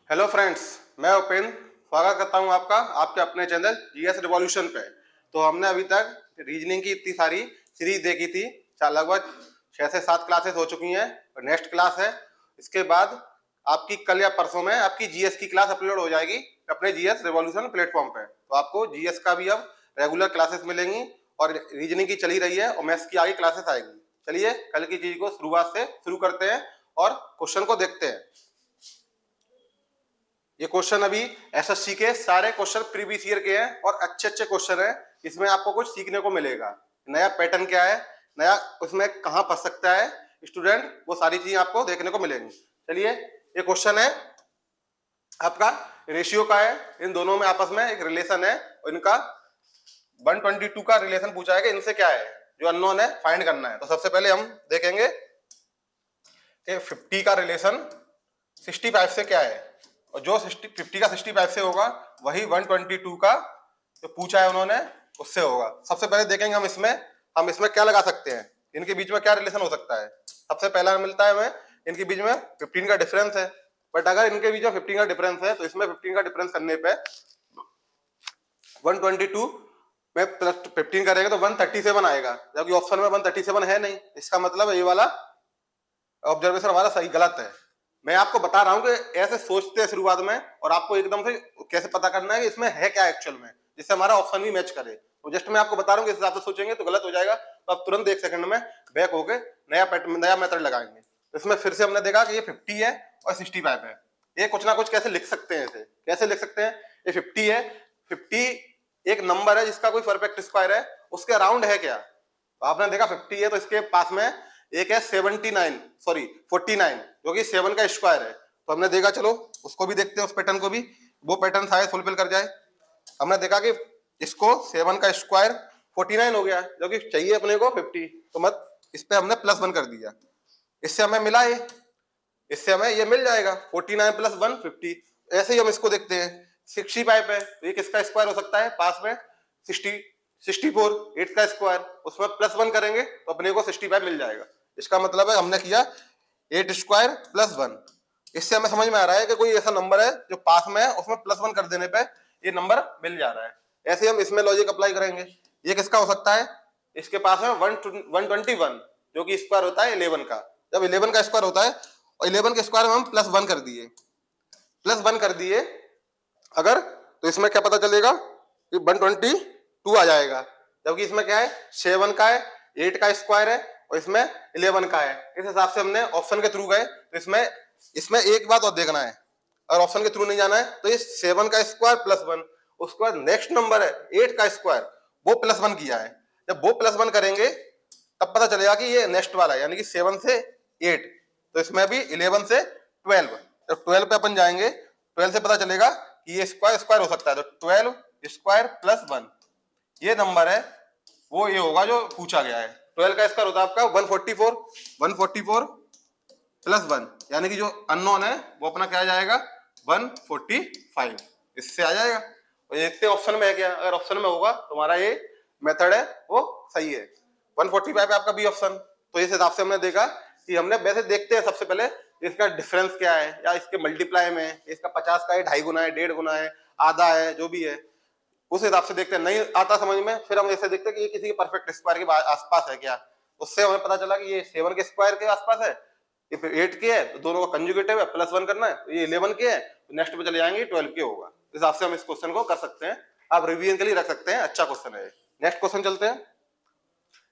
Hello friends, मैं उपेंद्र स्वागत करता हूं आपका आपके अपने चैनल जीएस रिवॉल्यूशन पे। तो हमने अभी तक रीजनिंग की इतनी सारी सीरीज देखी थी, लगभग 6 से 7 क्लासेस हो चुकी हैं और नेक्स्ट क्लास है। इसके बाद आपकी कल या परसों में आपकी जीएस की क्लास अपलोड हो जाएगी अपने जीएस रिवॉल्यूशन प्लेटफॉर्म पे। तो आपको जीएस का भी अब रेगुलर क्लासेस मिलेंगी और रीजनिंग की चली रही है और मैथ्स की आगे क्लासेस आएगी। चलिए कल की चीज को शुरुआत से शुरू करते हैं और क्वेश्चन को देखते हैं। ये क्वेश्चन अभी एसएससी के सारे क्वेश्चन प्रीवियस ईयर के हैं और अच्छे अच्छे क्वेश्चन हैं। इसमें आपको कुछ सीखने को मिलेगा, नया पैटर्न क्या है, नया उसमें कहां फंस सकता है स्टूडेंट, वो सारी चीजें आपको देखने को मिलेंगी। चलिए, ये क्वेश्चन है आपका रेशियो का है, इन दोनों में आपस में एक रिलेशन है और इनका 122 का रिलेशन पूछा है कि इनसे क्या है जो अननोन है फाइंड करना है। तो सबसे पहले हम देखेंगे कि 50 का रिलेशन 65 से क्या है, और जो 50 का 65 से होगा वही 122 का जो पूछा है उन्होंने उससे होगा। सबसे पहले देखेंगे हम इसमें क्या लगा सकते हैं, इनके बीच में क्या रिलेशन हो सकता है। सबसे पहला मिलता है हमें इनके बीच में 15 का डिफरेंस है, बट अगर इनके बीच में 15 का डिफरेंस है तो इसमें 15 का डिफरेंस करने पे 122 में प्लस 15 करेंगे तो 137 आएगा, जबकि ऑप्शन में 137 है नहीं। इसका मतलब ये वाला ऑब्जर्वेशन हमारा सही गलत है। मैं आपको बता रहा हूं कि ऐसे सोचते हैं शुरुआत में और आपको एकदम से कैसे पता करना है कि इसमें है क्या एक्चुअल में, जिससे हमारा ऑप्शन भी मैच करे। तो जस्ट मैं आपको बता रहा हूं कि इस हिसाब से सोचेंगे तो गलत हो जाएगा। तो आप तुरंत 1 सेकंड में बैक होके नया मेथड लगाएंगे। तो इसमें फिर से हमने देखा कि ये 50 है और 65 है। ये कुछ ना कुछ कैसे लिख सकते हैं, इसे कैसे लिख सकते हैं। ये 50 है, 50 एक नंबर है जिसका कोई परफेक्ट स्क्वायर है, उसके अराउंड है क्या। तो आपने देखा 50 है तो इसके पास में एक है 49 जो कि 7 का स्क्वायर है। तो हमने देखा, चलो उसको भी देखते हैं, उस पैटर्न को भी, वो पैटर्न शायद फुलफिल कर जाए। हमने देखा कि इसको 7 का स्क्वायर 49 हो गया, जो कि चाहिए अपने को 50, तो मत इस पे हमने +1 कर दिया। इससे हमें मिला इससे हमें ये मिल जाएगा 49 + 1 50। ऐसे ही हम इसको देखते हैं 65 है, तो ये किसका स्क्वायर हो सकता है, पास में 64 8 का स्क्वायर, उसमें +1 करेंगे तो अपने को 65 मिल जाएगा। इसका मतलब है हमने किया 8 स्क्वायर + 1। इससे हमें समझ में आ रहा है कि कोई ऐसा नंबर है जो पास में है, उसमें +1 कर देने पे ये नंबर मिल जा रहा है। ऐसे हम इसमें लॉजिक अप्लाई करेंगे। ये किसका हो सकता है, इसके पास में 121 जो कि स्क्वायर होता है 11 का। जब 11 का स्क्वायर होता है और 11 के स्क्वायर में हम +1 कर दिए अगर, तो इसमें क्या पता चलेगा कि 122 आ जाएगा, जबकि इसमें क्या है 7 का है, 8 का स्क्वायर है और इसमें 11 का है। इस हिसाब से हमने ऑप्शन के थ्रू गए। तो इसमें एक बात और देखना है, अगर ऑप्शन के थ्रू नहीं जाना है तो ये 7 का स्क्वायर +1, उसके बाद नेक्स्ट नंबर है 8 का स्क्वायर, वो +1 किया है। जब वो +1 करेंगे तब पता चलेगा कि ये नेक्स्ट वाला है, यानी कि 7 से 8। तो इसमें भी 11 से 12, जब 12 पे अपन जाएंगे 12 से पता चलेगा कि ये स्क्वायर हो सकता है। तो 12 स्क्वायर +1 ये नंबर है, वो ये होगा जो पूछा गया है। 12 का स्क्वायर होता है आपका 144 + 1, यानी कि जो अननोन है वो अपना क्या आ जाएगा 145, इससे आ जाएगा। और ये देखते ऑप्शन में है क्या, अगर ऑप्शन में होगा तो हमारा ये मेथड है वो सही है। 145 है आपका बी ऑप्शन। तो इस हिसाब से हमने देखा कि हमने वैसे देखते हैं सबसे पहले इसका डिफरेंस क्या है, या इसके मल्टीप्लाई में इसका 50 का है 2.5 गुना है 1.5 गुना है आधा है, जो भी है उस हिसाब से देखते हैं। नहीं आता समझ में, फिर हम ऐसे देखते हैं कि ये किसी के परफेक्ट स्क्वायर के आसपास है क्या। उससे हमें पता चला कि ये 7 के स्क्वायर के आसपास है, ये फिर 8 के है तो दोनों का कंजुगेटिव है, +1 करना है। तो ये 11 के है तो नेक्स्ट पे चले जाएंगे 12 के होगा। इस हिसाब से हम इस क्वेश्चन को कर सकते हैं, आप रिवीजन के लिए रख सकते हैं, अच्छा क्वेश्चन है। नेक्स्ट क्वेश्चन चलते हैं।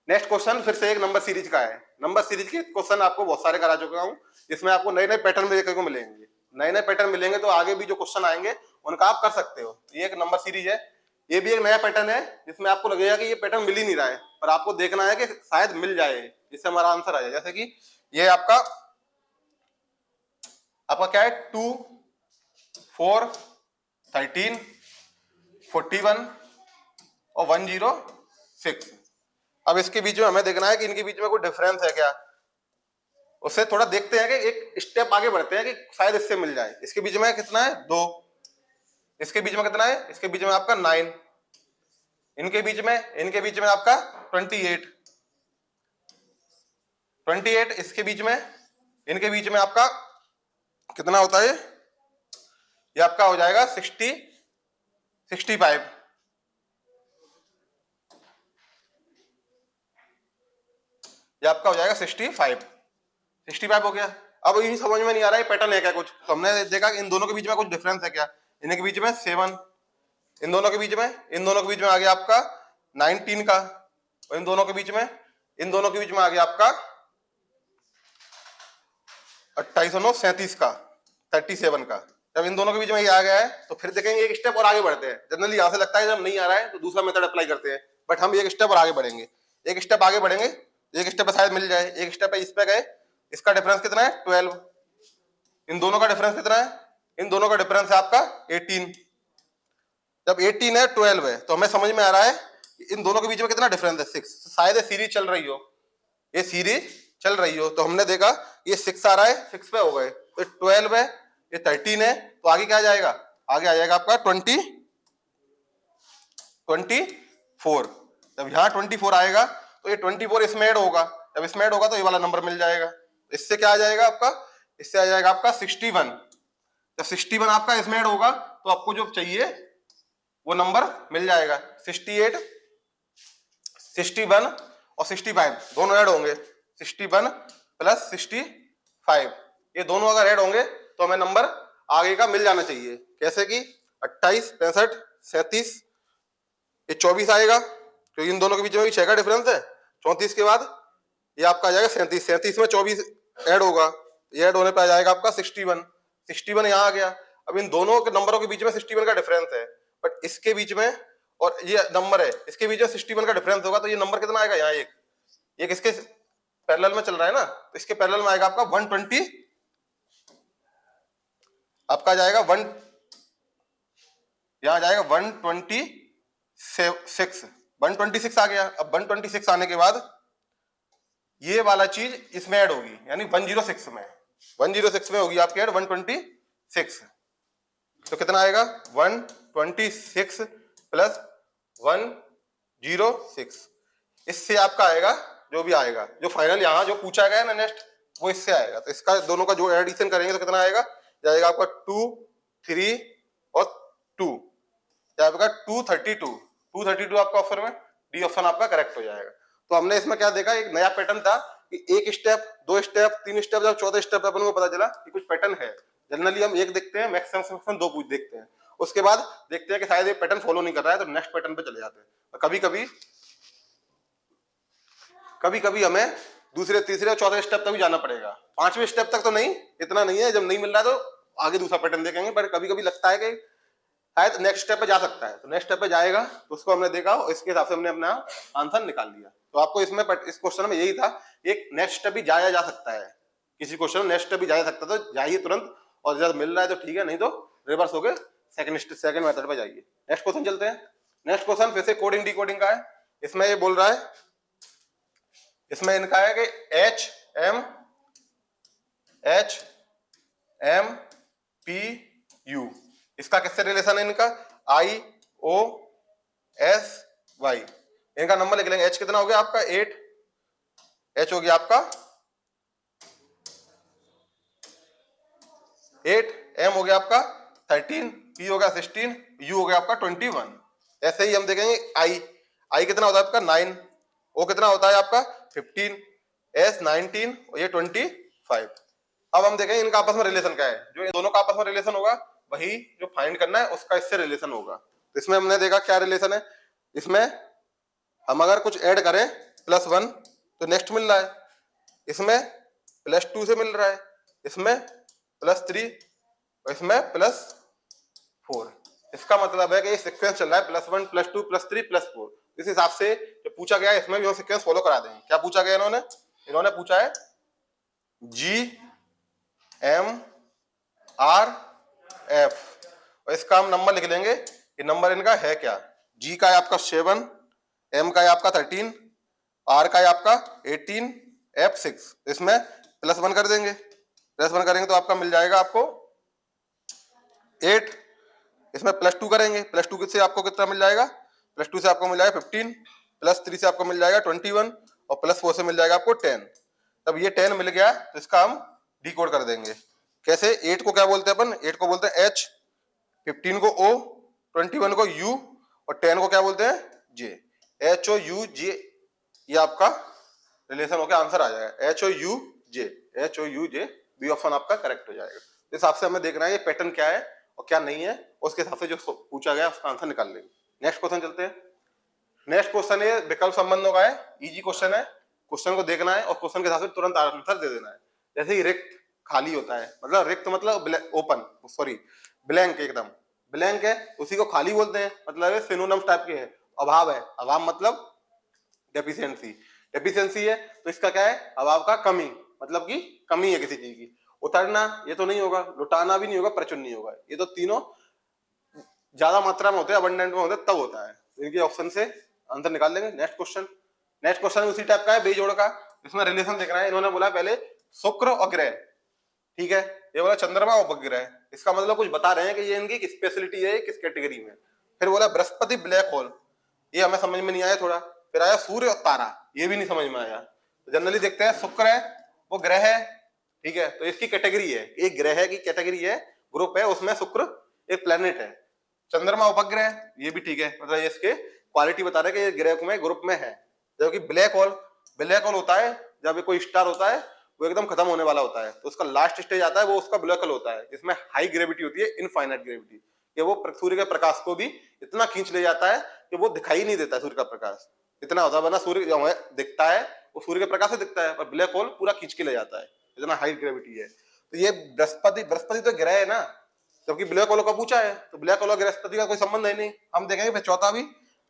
नेक्स्ट क्वेश्चन फिर से एक नंबर सीरीज का है। नंबर सीरीज के क्वेश्चन आपको बहुत सारे करा चुका हूँ, इसमें आपको नए नए पैटर्न देखने को मिलेंगे। नए नए पैटर्न मिलेंगे तो आगे भी जो क्वेश्चन आएंगे उनका आप कर सकते हो। ये एक नंबर सीरीज है, ये भी एक नया पैटर्न है जिसमें आपको लगेगा कि ये पैटर्न मिल ही नहीं रहा है, पर आपको देखना है कि शायद मिल जाए जिससे हमारा आंसर आ जाए। जैसे कि ये आपका क्या है 2 4 13 41 और 106। अब इसके बीच में हमें देखना है कि इनके बीच में कोई डिफरेंस है क्या। उससे थोड़ा देखते हैं कि एक स्टेप आगे बढ़ते हैं कि शायद इससे मिल जाए। इसके बीच में कितना है 2, इसके बीच में कितना है, इसके बीच में आपका 9, इनके बीच में आपका 28, इसके बीच में इनके बीच में आपका कितना होता है ये आपका हो जाएगा 65। ये आपका हो जाएगा 65 हो गया। अब यही समझ में नहीं आ रहा है पैटर्न है क्या कुछ, तो हमने देखा कि इन दोनों के बीच में कुछ डिफरेंस है क्या। इनके बीच में 7, इन दोनों के बीच में आ गया आपका 19 का, और इन दोनों के बीच में आ गया आपका 2837 का, 37 का। जब इन दोनों के बीच में ये आ गया है तो फिर देखेंगे एक स्टेप और आगे बढ़ते हैं। जनरली यहां से लगता है जब नहीं आ रहा है तो दूसरा मेथड अप्लाई करते हैं, बट हम एक स्टेप और आगे बढ़ेंगे, एक स्टेप पे शायद मिल जाए। एक स्टेप पे इस पे गए, इसका डिफरेंस कितना है 12, इन दोनों का डिफरेंस कितना है, इन दोनों का डिफरेंस है आपका 18। जब 18 है 12 है तो हमें समझ में आ रहा है कि इन दोनों के बीच में कितना डिफरेंस है 6। शायद सीरीज चल रही हो, ये सीरीज चल रही हो, तो हमने देखा ये 6 आ रहा है, 6 पे हो गए, तो 12 है, ये 13 है, तो आगे क्या आ जाएगा, आगे आ जाएगा आपका 24। जब यहाँ 24 आएगा तो ये 24 इसमें ऐड होगा, जब इसमें ऐड होगा तो ये वाला नंबर मिल जाएगा। इससे क्या आ जाएगा आपका, इससे आ जाएगा आपका 61। जब 61 आपका इसमें ऐड होगा तो आपको जो चाहिए वो नंबर मिल जाएगा। 68, 61 और 65 दोनों ऐड होंगे, 61 प्लस 65, ये दोनों अगर ऐड होंगे तो हमें नंबर आगे का मिल जाना चाहिए। कैसे कि 28, 65, 37, ये 24 आएगा, तो इन दोनों के बीच में भी 6 का डिफरेंस है। 34 के बाद ये आपका आ जाएगा 37, 37 में 24 ऐड होगा, ये ऐड होने पे आ जाएगा आपका 61, 61 यहाँ आ गया। अब इन दोनों के नंबरों के बीच में 61 का डिफरेंस है, बट इसके बीच में और ये नंबर है, इसके बीच में 61 का डिफरेंस होगा, तो ये नंबर कितना आएगा, यहाँ एक इसके पैरेलल में चल रहा है ना, तो इसके पैरेलल में आएगा आपका 120, आपका आ जाएगा 1, यहाँ आ जाएगा 126 आ गया। अब 126 आने के बाद ये वाला चीज इसमें ऐड होगी, यानी 106 में होगी आपकी ऐड 126, तो कितना आएगा 126 प्लस 106, इससे आपका आएगा जो भी आएगा, जो फाइनल यहाँ जो पूछा गया है ना नेक्स्ट, वो इससे आएगा। तो इसका दोनों का जो एडिशन करेंगे तो कितना आएगा, जाएगा आपका 2, 3 और 2, जाएगा 232 आपका ऑप्शन में डी ऑप्शन आपका करेक्ट हो जाएगा। तो हमने इसमें क्या देखा, एक नया पैटर्न था कि एक स्टेप, 2 स्टेप, 3 स्टेप, जब 14 स्टेप अपन को पता चला कि कुछ पैटर्न है। जनरली हम एक देखते हैं, मैक्सिमम 2 पूछ देखते हैं, उसके बाद देखते हैं कि शायद ये पैटर्न फॉलो नहीं कर रहा है, तो नेक्स्ट पैटर्न पे चले जाते हैं। और कभी कभी हमें दूसरे, तीसरे और चौथे स्टेप तक भी जाना पड़ेगा, 5वें स्टेप तक तो नहीं, इतना नहीं है, जब नहीं मिल रहा है तो आगे दूसरा पैटर्न देखेंगे। पर कभी कभी लगता है कि शायद नेक्स्ट स्टेप पे जा सकता है, तो नेक्स्ट स्टेप पे जाएगा, तो उसको हमने देखा और इसके हिसाब से हमने अपना आंसर निकाल लिया। तो आपको इसमें इस क्वेश्चन में यही था, एक नेक्स्ट स्टेप भी जाया जा सकता है, किसी क्वेश्चन में नेक्स्ट स्टेप भी जाया सकता है, तो जाइए तुरंत, और जब मिल रहा है तो ठीक है, नहीं तो रिवर्स हो गए सेकंड मेथड पे जाइए। नेक्स्ट क्वेश्चन चलते हैं। नेक्स्ट क्वेश्चन फिर से कोडिंग डिकोडिंग का है। इसमें ये बोल रहा है, इसमें इनका है कि HMPU, इसका किससे रिलेशन है, इनका IOSY, इनका नंबर लिख लेंगे। H कितना हो गया आपका 8, H हो गया आपका 8, M हो गया आपका 13, P हो गया 16, U हो गया आपका 21। ऐसे ही हम देखेंगे I कितना होता है आपका 9, O कितना होता है आपका 15, S 19 और ये 25। अब हम देखेंगे इनका आपस में रिलेशन क्या है। जो इन दोनों का आपस में रिलेशन होगा वही जो फाइंड करना है उसका इससे रिलेशन होगा। तो इसमें हमने देखा क्या रिलेशन है, इसमें हम अगर कुछ ऐड करें +1 तो नेक्स्ट मिल रहा है, इसमें +2 से मिल रहा है, इसमें +3 और इसमें +4। इसका मतलब है कि ये सीक्वेंस चल रहा है +1 +2 +3 +4। इस हिसाब से जो पूछा गया है इसमें भी हम सीक्वेंस फॉलो करा देंगे। क्या पूछा गया इन्होंने पूछा है GMRF, और इसका हम नंबर लिख लेंगे कि नंबर इनका है क्या। G का है आपका 7, M का है आपका 13, R का है आपका 18, F 6। इसमें +1 कर देंगे, +1 करेंगे तो आपका मिल जाएगा आपको 8। इसमें +2 करेंगे, +2 से आपको कितना मिल जाएगा, +2 से आपको मिल जाएगा 15, +3 से आपको मिल जाएगा 21 और +4 से मिल जाएगा आपको 10। तब ये 10 मिल गया तो इसका हम डिकोड कर देंगे। कैसे, 8 को क्या बोलते हैं अपन, 8 को बोलते हैं 15 को O, 21 को U और 10 को क्या बोलते हैं J। HOUJ ये आपका रिलेशन होकर आंसर आ जाएगा HOUJ, HOUJ बी ऑप्शन आपका करेक्ट हो जाएगा। इस हिसाब से हमें देखना है ये पैटर्न क्या है और क्या नहीं है, उसके हिसाब से जो पूछा गया उसका आंसर निकाल लेंगे। नेक्स्ट क्वेश्चन चलते हैं। नेक्स्ट क्वेश्चन ये विकल्प संबंधों का है, इजी क्वेश्चन है। क्वेश्चन को देखना है और क्वेश्चन के हिसाब से तुरंत आंसर दे देना है। जैसे ही रिक्त खाली होता है, मतलब रिक्त मतलब ओपन, सॉरी ब्लैंक, एकदम ब्लैंक है, उसी को खाली बोलते हैं, मतलब सिनोनिम्स टाइप के है। अभाव है, अभाव मतलब डेफिशिएंसी, डेफिशिएंसी है तो इसका क्या है अभाव का कमी, मतलब कि कमी है किसी चीज की। उतरना ये तो नहीं होगा, लुटाना भी नहीं होगा, प्रचुर नहीं होगा, ये तो तीनों ज्यादा मात्रा में होते हैं, अबंडेंट में होते हैं तब होता है। इनके ऑप्शन से आंसर निकाल लेंगे। नेक्स्ट क्वेश्चन, नेक्स्ट क्वेश्चन उसी टाइप का है, बेजोड़ का। इसमें रिलेशन देखना है। इन्होंने बोला पहले शुक्र और ग्रह, ठीक है, ये बोला चंद्रमा और उपग्रह, इसका मतलब कुछ बता रहे हैं कि ये इनकी स्पेशलिटी है, किस कैटेगरी में। फिर बोला बृहस्पति ब्लैक होल, ये हमें समझ में नहीं आया थोड़ा। फिर आया सूर्य और तारा, ये भी नहीं समझ में आया। तो जनरली देखते हैं शुक्र है वो ग्रह है, ठीक है, तो इसकी कैटेगरी है, एक ग्रह की कैटेगरी है, ग्रुप है, उसमें शुक्र एक प्लेनेट है। चंद्रमा उपग्रह, ये भी ठीक है, मतलब इसके क्वालिटी बता रहे हैं कि ये ग्रह में ग्रुप में है। जबकि ब्लैक होल, ब्लैक होल होता है जब कोई स्टार होता है वो एकदम खत्म होने वाला होता है, तो उसका लास्ट स्टेज आता है, वो उसका ब्लैक होल होता है, जिसमें हाई ग्रेविटी होती है, इनफाइनाइट ग्रेविटी, कि वो सूर्य के प्रकाश को भी इतना खींच ले जाता है कि वो दिखाई नहीं देता सूर्य का प्रकाश, इतना होता है। वरना सूर्य जो हमें दिखता है वो सूर्य के प्रकाश से दिखता है, पर ब्लैक होल पूरा खींच के ले जाता है, इतना हाई ग्रेविटी है। तो ये बृहस्पति, बृहस्पति तो ग्रह है ना, जबकि ब्लैक होल का पूछा है, तो ब्लैक होल और बृहस्पति का कोई संबंध है नहीं। हम देखेंगे फिर चौथा भी,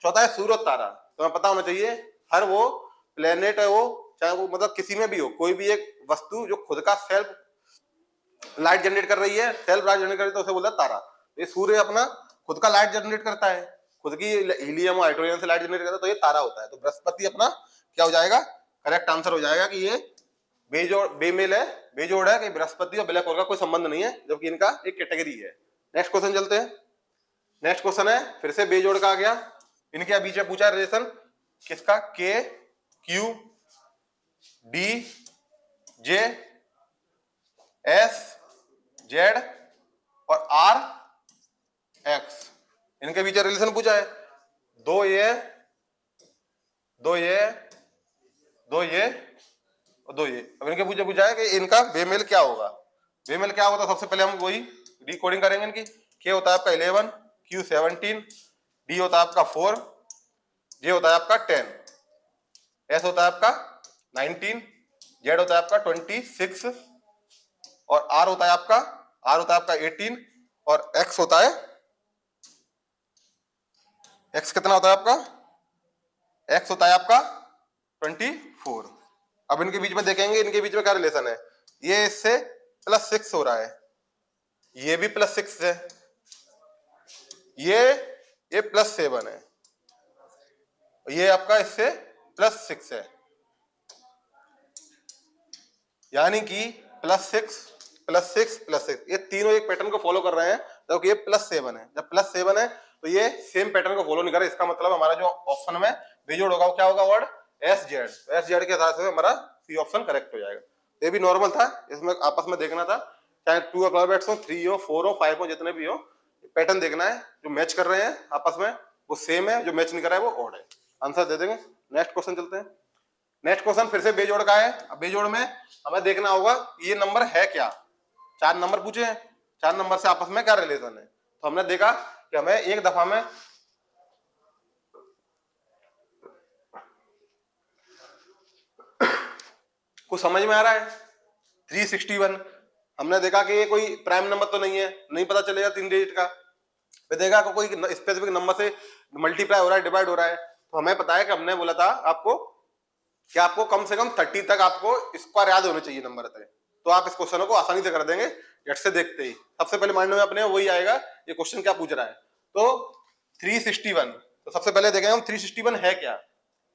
चौथा है सूर्य और तारा। तो हमें पता होना चाहिए हर वो प्लेनेट है, वो चाहे वो मतलब किसी में भी हो, कोई भी एक वस्तु जो खुद का सेल्फ लाइट जनरेट कर रही है, सेल्फ लाइट जनरेट कर रही है, तो उसे बोलता है तारा। ये सूर्य अपना खुद का लाइट जनरेट करता है, खुद की हीलियम और हाइड्रोजन से लाइट जनरेट करता है, तो ये तारा होता है। तो बृहस्पति अपना क्या हो जाएगा, करेक्ट आंसर हो जाएगा कि ये बेजोड़, बेमेल है, बेजोड़ है, कि बृहस्पति और ब्लैक होल का कोई संबंध नहीं है, जबकि इनका एक कैटेगरी है। नेक्स्ट क्वेश्चन चलते हैं। नेक्स्ट क्वेश्चन है फिर से बेजोड़ का आ गया। इनके बीच में पूछा रिलेशन किसका, के Q D J S Z और आर एक्स, इनके बीच रिलेशन पूछा है। दो ये दो ये दो ये और दो ये। अब इनके पूछा है कि इनका बेमेल क्या होगा। बेमेल क्या होगा, तो सबसे पहले हम वही डिकोडिंग करेंगे इनकी। के होता है आपका 11, क्यू 17, डी होता है आपका 4, जे होता है आपका 10, एस होता है आपका 19, जेड होता है आपका 26 और आर होता है आपका 18 और एक्स होता है, एक्स कितना होता है आपका, एक्स होता है आपका 24। अब इनके बीच में देखेंगे इनके बीच में क्या रिलेशन है। ये इससे +6 हो रहा है, ये भी +6 है, ये +7 है, ये आपका इससे +6 है, यानी कि +6 +6 +6, ये तीनों एक पैटर्न को फॉलो कर रहे हैं। जबकि ये +7 है, जब +7 है तो ये सेम पैटर्न को फॉलो नहीं कर रहे। इसका मतलब हमारा जो ऑप्शन में बेजोड़ होगा वो क्या होगा, वर्ड एस जेड के हिसाब से हमारा सी ऑप्शन करेक्ट हो जाएगा। ये भी नॉर्मल था, इसमें आपस में देखना था, चाहे 2 अल्फाबेट्स हो, 3 हो, 4 हो, 5 हो, जितने भी हो, पैटर्न देखना है जो मैच कर रहे हैं आपस में वो सेम है, जो मैच नहीं कर रहा है वो ऑड है। आंसर दे देंगे। नेक्स्ट क्वेश्चन चलते हैं। नेक्स्ट क्वेश्चन फिर से बेजोड़ का है। अब बेजोड़ में हमें देखना होगा ये नंबर है क्या। 4 नंबर पूछे हैं, 4 नंबर से आपस में क्या रिलेशन है। तो हमने देखा कि हमें एक दफा में कुछ समझ में आ रहा है। 361 हमने देखा कि ये कोई प्राइम नंबर तो नहीं है, नहीं पता चलेगा 3 डिजिट का। फिर देखा कि कोई स्पेसिफिक नंबर से मल्टीप्लाई हो रहा है, डिवाइड हो रहा है, तो हमें पता है कि हमने बोला था आपको कि आपको कम से कम 30 तक आपको स्क्वायर याद होने चाहिए नंबर तक, तो आप इस क्वेश्चन को आसानी से कर देंगे झट से देखते ही। सबसे पहले माइंड में अपने वही आएगा ये क्वेश्चन क्या पूछ रहा है। तो 361, तो सबसे पहले देखेंगे हम 361 है क्या,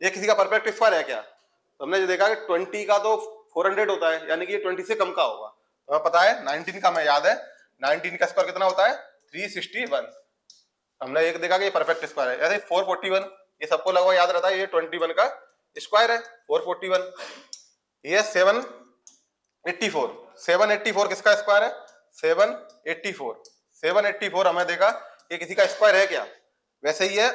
ये किसी का परफेक्ट स्क्वायर है क्या। तो हमने जो देखा कि 20 का तो 400 होता है, यानी कि ये 20 से कम का होगा। तो हमें पता है 19 का हमें याद है, 19 का स्क्वायर कितना होता है 361। हमने एक देखा कि ये परफेक्ट स्क्वायर है। ऐसे 441 ये सबको लगभग याद रहता है, ये 21 का स्क्वायर है 441। ये 784 किसका स्क्वायर है, 784 784 हमें देगा, ये किसी का स्क्वायर है क्या? वैसे ही है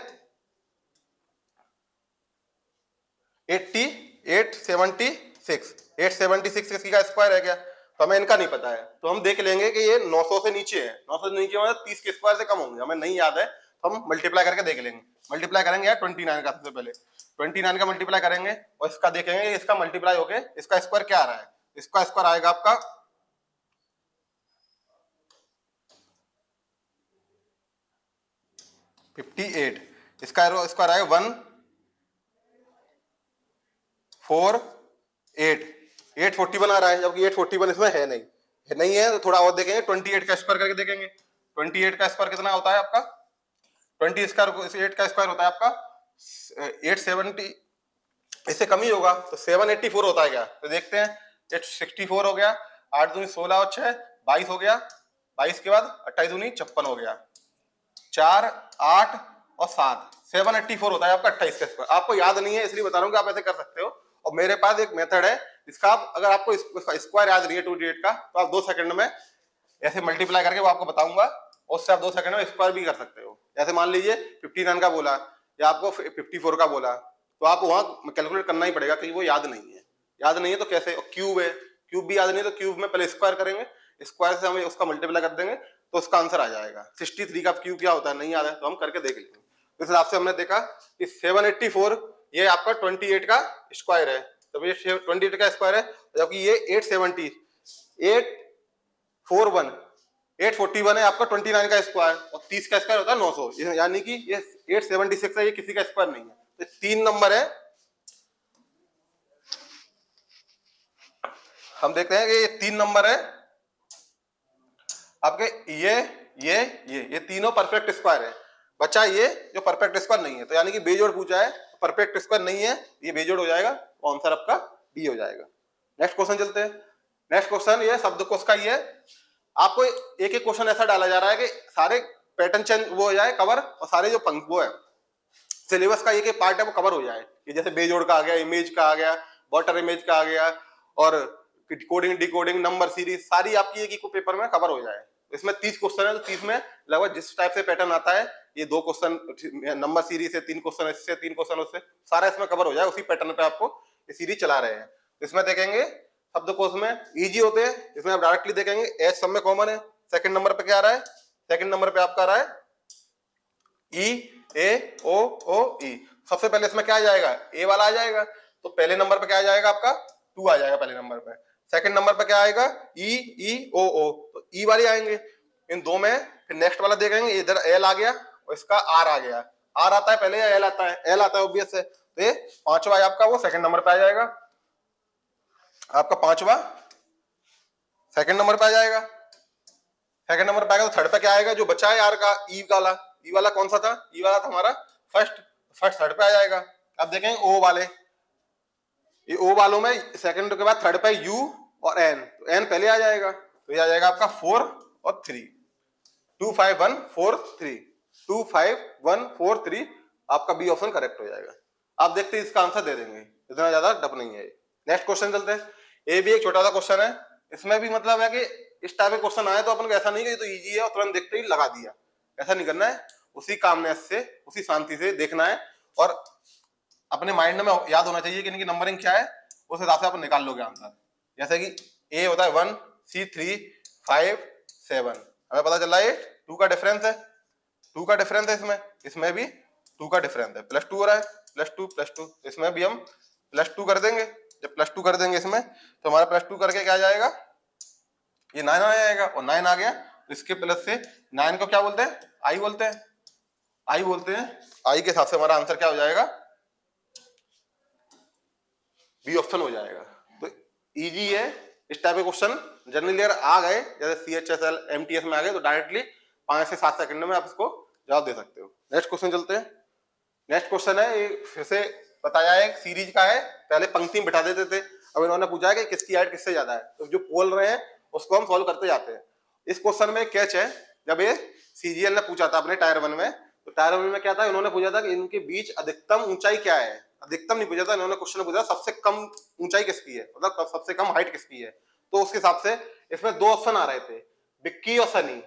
876 किसी का स्क्वायर है क्या? तो हमें इनका नहीं पता है, तो हम देख लेंगे कि ये 900 से नीचे है। 900 से नीचे मतलब 30 के स्क्वायर से कम होंगे, हमें नहीं याद है तो हम मल्टीप्लाई करके देख लेंगे। मल्टीप्लाई करेंगे यार 29 का, सबसे पहले 29 का मल्टीप्लाई करेंगे और इसका देखेंगे इसका मल्टीप्लाई होके इसका स्क्वायर क्या आ रहा है। इसका स्क्वायर आएगा आपका 58, इसका स्क्वायर आएगा 148, 841 आ रहा है, जबकि 841 इसमें है नहीं है तो थोड़ा और देखेंगे, 28 का स्क्वायर करके देखेंगे। 28 का स्क्वायर कितना होता है आपका? 28 का स्क्वायर होता है आपका 870, इससे कम ही होगा, तो 784 होता है क्या? तो देखते हैं, 864 हो गया, 8 दूनी 16 और 6 22 हो गया, 22 के बाद 28 दूनी 56 हो गया, 4 8 और 7, 784 होता है आपका 28 का स्क्वायर। आपको याद नहीं है इसलिए बता रहा हूँ कि आप ऐसे कर सकते हो। और मेरे पास एक मेथड है जिसका आप, अगर आपको स्क्वायर याद नहीं है 228 का, तो आप 2 सेकंड में ऐसे मल्टीप्लाई करके वो आपको बताऊंगा, और उससे आप 2 सेकंड में स्क्वायर भी कर सकते हो। जैसे मान लीजिए 59 का बोला या आपको 54 का बोला, तो आप वहां कैलकुलेट करना ही पड़ेगा क्योंकि वो याद नहीं है तो कैसे? क्यूब है, क्यूब भी याद नहीं है तो क्यूब में पहले स्क्वायर करेंगे, स्क्वायर से हमें उसका मल्टीप्लाई कर देंगे तो उसका आंसर आ जाएगा। 63 का क्यूब क्या होता है नहीं याद है तो हम करके देख लेंगे। इस हिसाब से हमने देखा कि 784 ये आपका 28 का स्क्वायर है, तो ये 28 का स्क्वायर है, जबकि ये 841 है आपका 29 का स्क्वायर, और 30 का स्क्वायर होता है 900, यानी कि ये 876 है, ये किसी का स्क्वायर नहीं है। तो 3 नंबर है, हम देखते हैं कि ये 3 नंबर है आपके, ये तीनों परफेक्ट स्क्वायर है। बच्चा ये जो परफेक्ट स्क्वायर नहीं है, तो यानी कि बेजोड़ पूछा है, परफेक्ट स्क्वायर नहीं है, ये बेजोड़ हो जाएगा, तो आंसर आपका बी हो जाएगा। नेक्स्ट क्वेश्चन चलते हैं। नेक्स्ट क्वेश्चन ये शब्दकोश का ही है। आपको एक एक क्वेश्चन ऐसा डाला जा रहा है कि सारे पैटर्न चेंज वो हो जाए कवर, और सारे जो वो है सिलेबस का एक एक पार्ट है वो कवर हो जाए। ये जैसे बेजोड़ का आ गया, इमेज का आ गया, वाटर इमेज का आ गया, और कोडिंग डिकोडिंग नंबर सीरीज सारी आपकी एक ही पेपर में कवर हो जाए। इसमें 30 क्वेश्चन है, तो 30 में लगभग जिस टाइप से पैटर्न आता है, ये 2 क्वेश्चन नंबर सीरीज से, 3 क्वेश्चन इससे, 3 क्वेश्चन उससे, सारा इसमें कवर हो जाए। उसी पैटर्न पे आपको ये सीरीज चला रहे हैं। इसमें देखेंगे शब्दकोश में इजी होते हैं, इसमें आप डायरेक्टली देखेंगे एच सब में कॉमन है। सेकंड नंबर पे क्या आ रहा है? सेकंड नंबर पे आपका आ रहा है ई ए ओ ओ ई। सबसे पहले इसमें क्या आ जाएगा? ए वाला आ जाएगा, तो पहले नंबर पे क्या आ जाएगा आपका? 2 आ जाएगा पहले नंबर पे। सेकंड नंबर पे क्या आएगा? ई ई ओ ओ, तो ई वाले आएंगे इन दो में। फिर नेक्स्ट वाला देखेंगे, इधर एल आ गया और इसका आर आ गया। आर आता है पहले या एल आता है? एल आता है ऑब्वियस है, तो ये पांचवा आपका वो सेकंड नंबर पे आ जाएगा। आपका पांचवा सेकंड नंबर पे आ जाएगा। सेकंड नंबर पे आएगा तो थर्ड पे क्या आएगा? जो बचा है यार का ई वाला, ई वाला कौन सा था? ई वाला था हमारा फर्स्ट थर्ड पे आ जाएगा। अब देखेंगे ओ वाले, ये ओ वालों में सेकंड के बाद थर्ड पे यू और एन, तो एन पहले आ जाएगा, तो ये आ जाएगा आपका 4 और 3, 2 5 1 4 3, 2 5 1 4 3, आपका बी ऑप्शन करेक्ट हो जाएगा। आप देखते हैं इसका आंसर दे देंगे, इतना ज्यादा टफ नहीं है। नेक्स्ट क्वेश्चन चलते हैं। ये भी एक छोटा सा क्वेश्चन है, इसमें भी मतलब है कि इस टाइप के क्वेश्चन आए तो अपन को ऐसा नहीं कि ये तो इजी है और तुरंत देखते ही लगा दिया, ऐसा नहीं करना है। उसी कामनेस से, उसी शांति से देखना है, और अपने माइंड में याद होना चाहिए कि इनकी नंबरिंग क्या है, उस हिसाब से आप निकाल लोगे आंसर। जैसे कि ए होता है 1 C 3 5 7, हमें पता चला ये 2 का डिफरेंस है, 2 का डिफरेंस है इसमें भी 2 का डिफरेंस है, +2 हो रहा है, +2 इसमें भी हम +2 कर देंगे। जब +2 कर देंगे इसमें, तो हमारा +2 करके क्या आ जाएगा? ये 9 आ जाएगा, और 9 आ गया तो इसके प्लस से 9 को क्या बोलते हैं? आई बोलते हैं, आई बोलते हैं। आई के हिसाब से हमारा आंसर क्या हो जाएगा? बी ऑप्शन हो जाएगा। तो इजी है, इस टाइप के क्वेश्चन जनरली अगर आ गए जैसे CHSL MTS में आ गए तो डायरेक्टली 5 से 7 सेकंड में आप इसको जवाब दे सकते हो। नेक्स्ट क्वेश्चन चलते हैं। नेक्स्ट क्वेश्चन है, ये फिर से बताया है सीरीज का है, पहले पंक्ति में बिठा देते थे, अब इन्होंने पूछा है कि किसकी हाइट किससे ज्यादा है, तो जो बोल रहे हैं उसको हम सॉल्व करते जाते हैं। इस क्वेश्चन में कैच है, जब ये CGL ने पूछा था अपने टायर 1 में, तो टायर 1 में क्या था? इन्होंने पूछा था कि इनके बीच अधिकतम ऊंचाई क्या है। अधिकतम नहीं पूछा था इन्होंने, क्वेश्चन पूछा सबसे कम ऊंचाई किसकी है, मतलब सबसे कम हाइट किसकी है। तो उसके हिसाब से इसमें 2 ऑप्शन आ रहे थे, विक्की और सनी।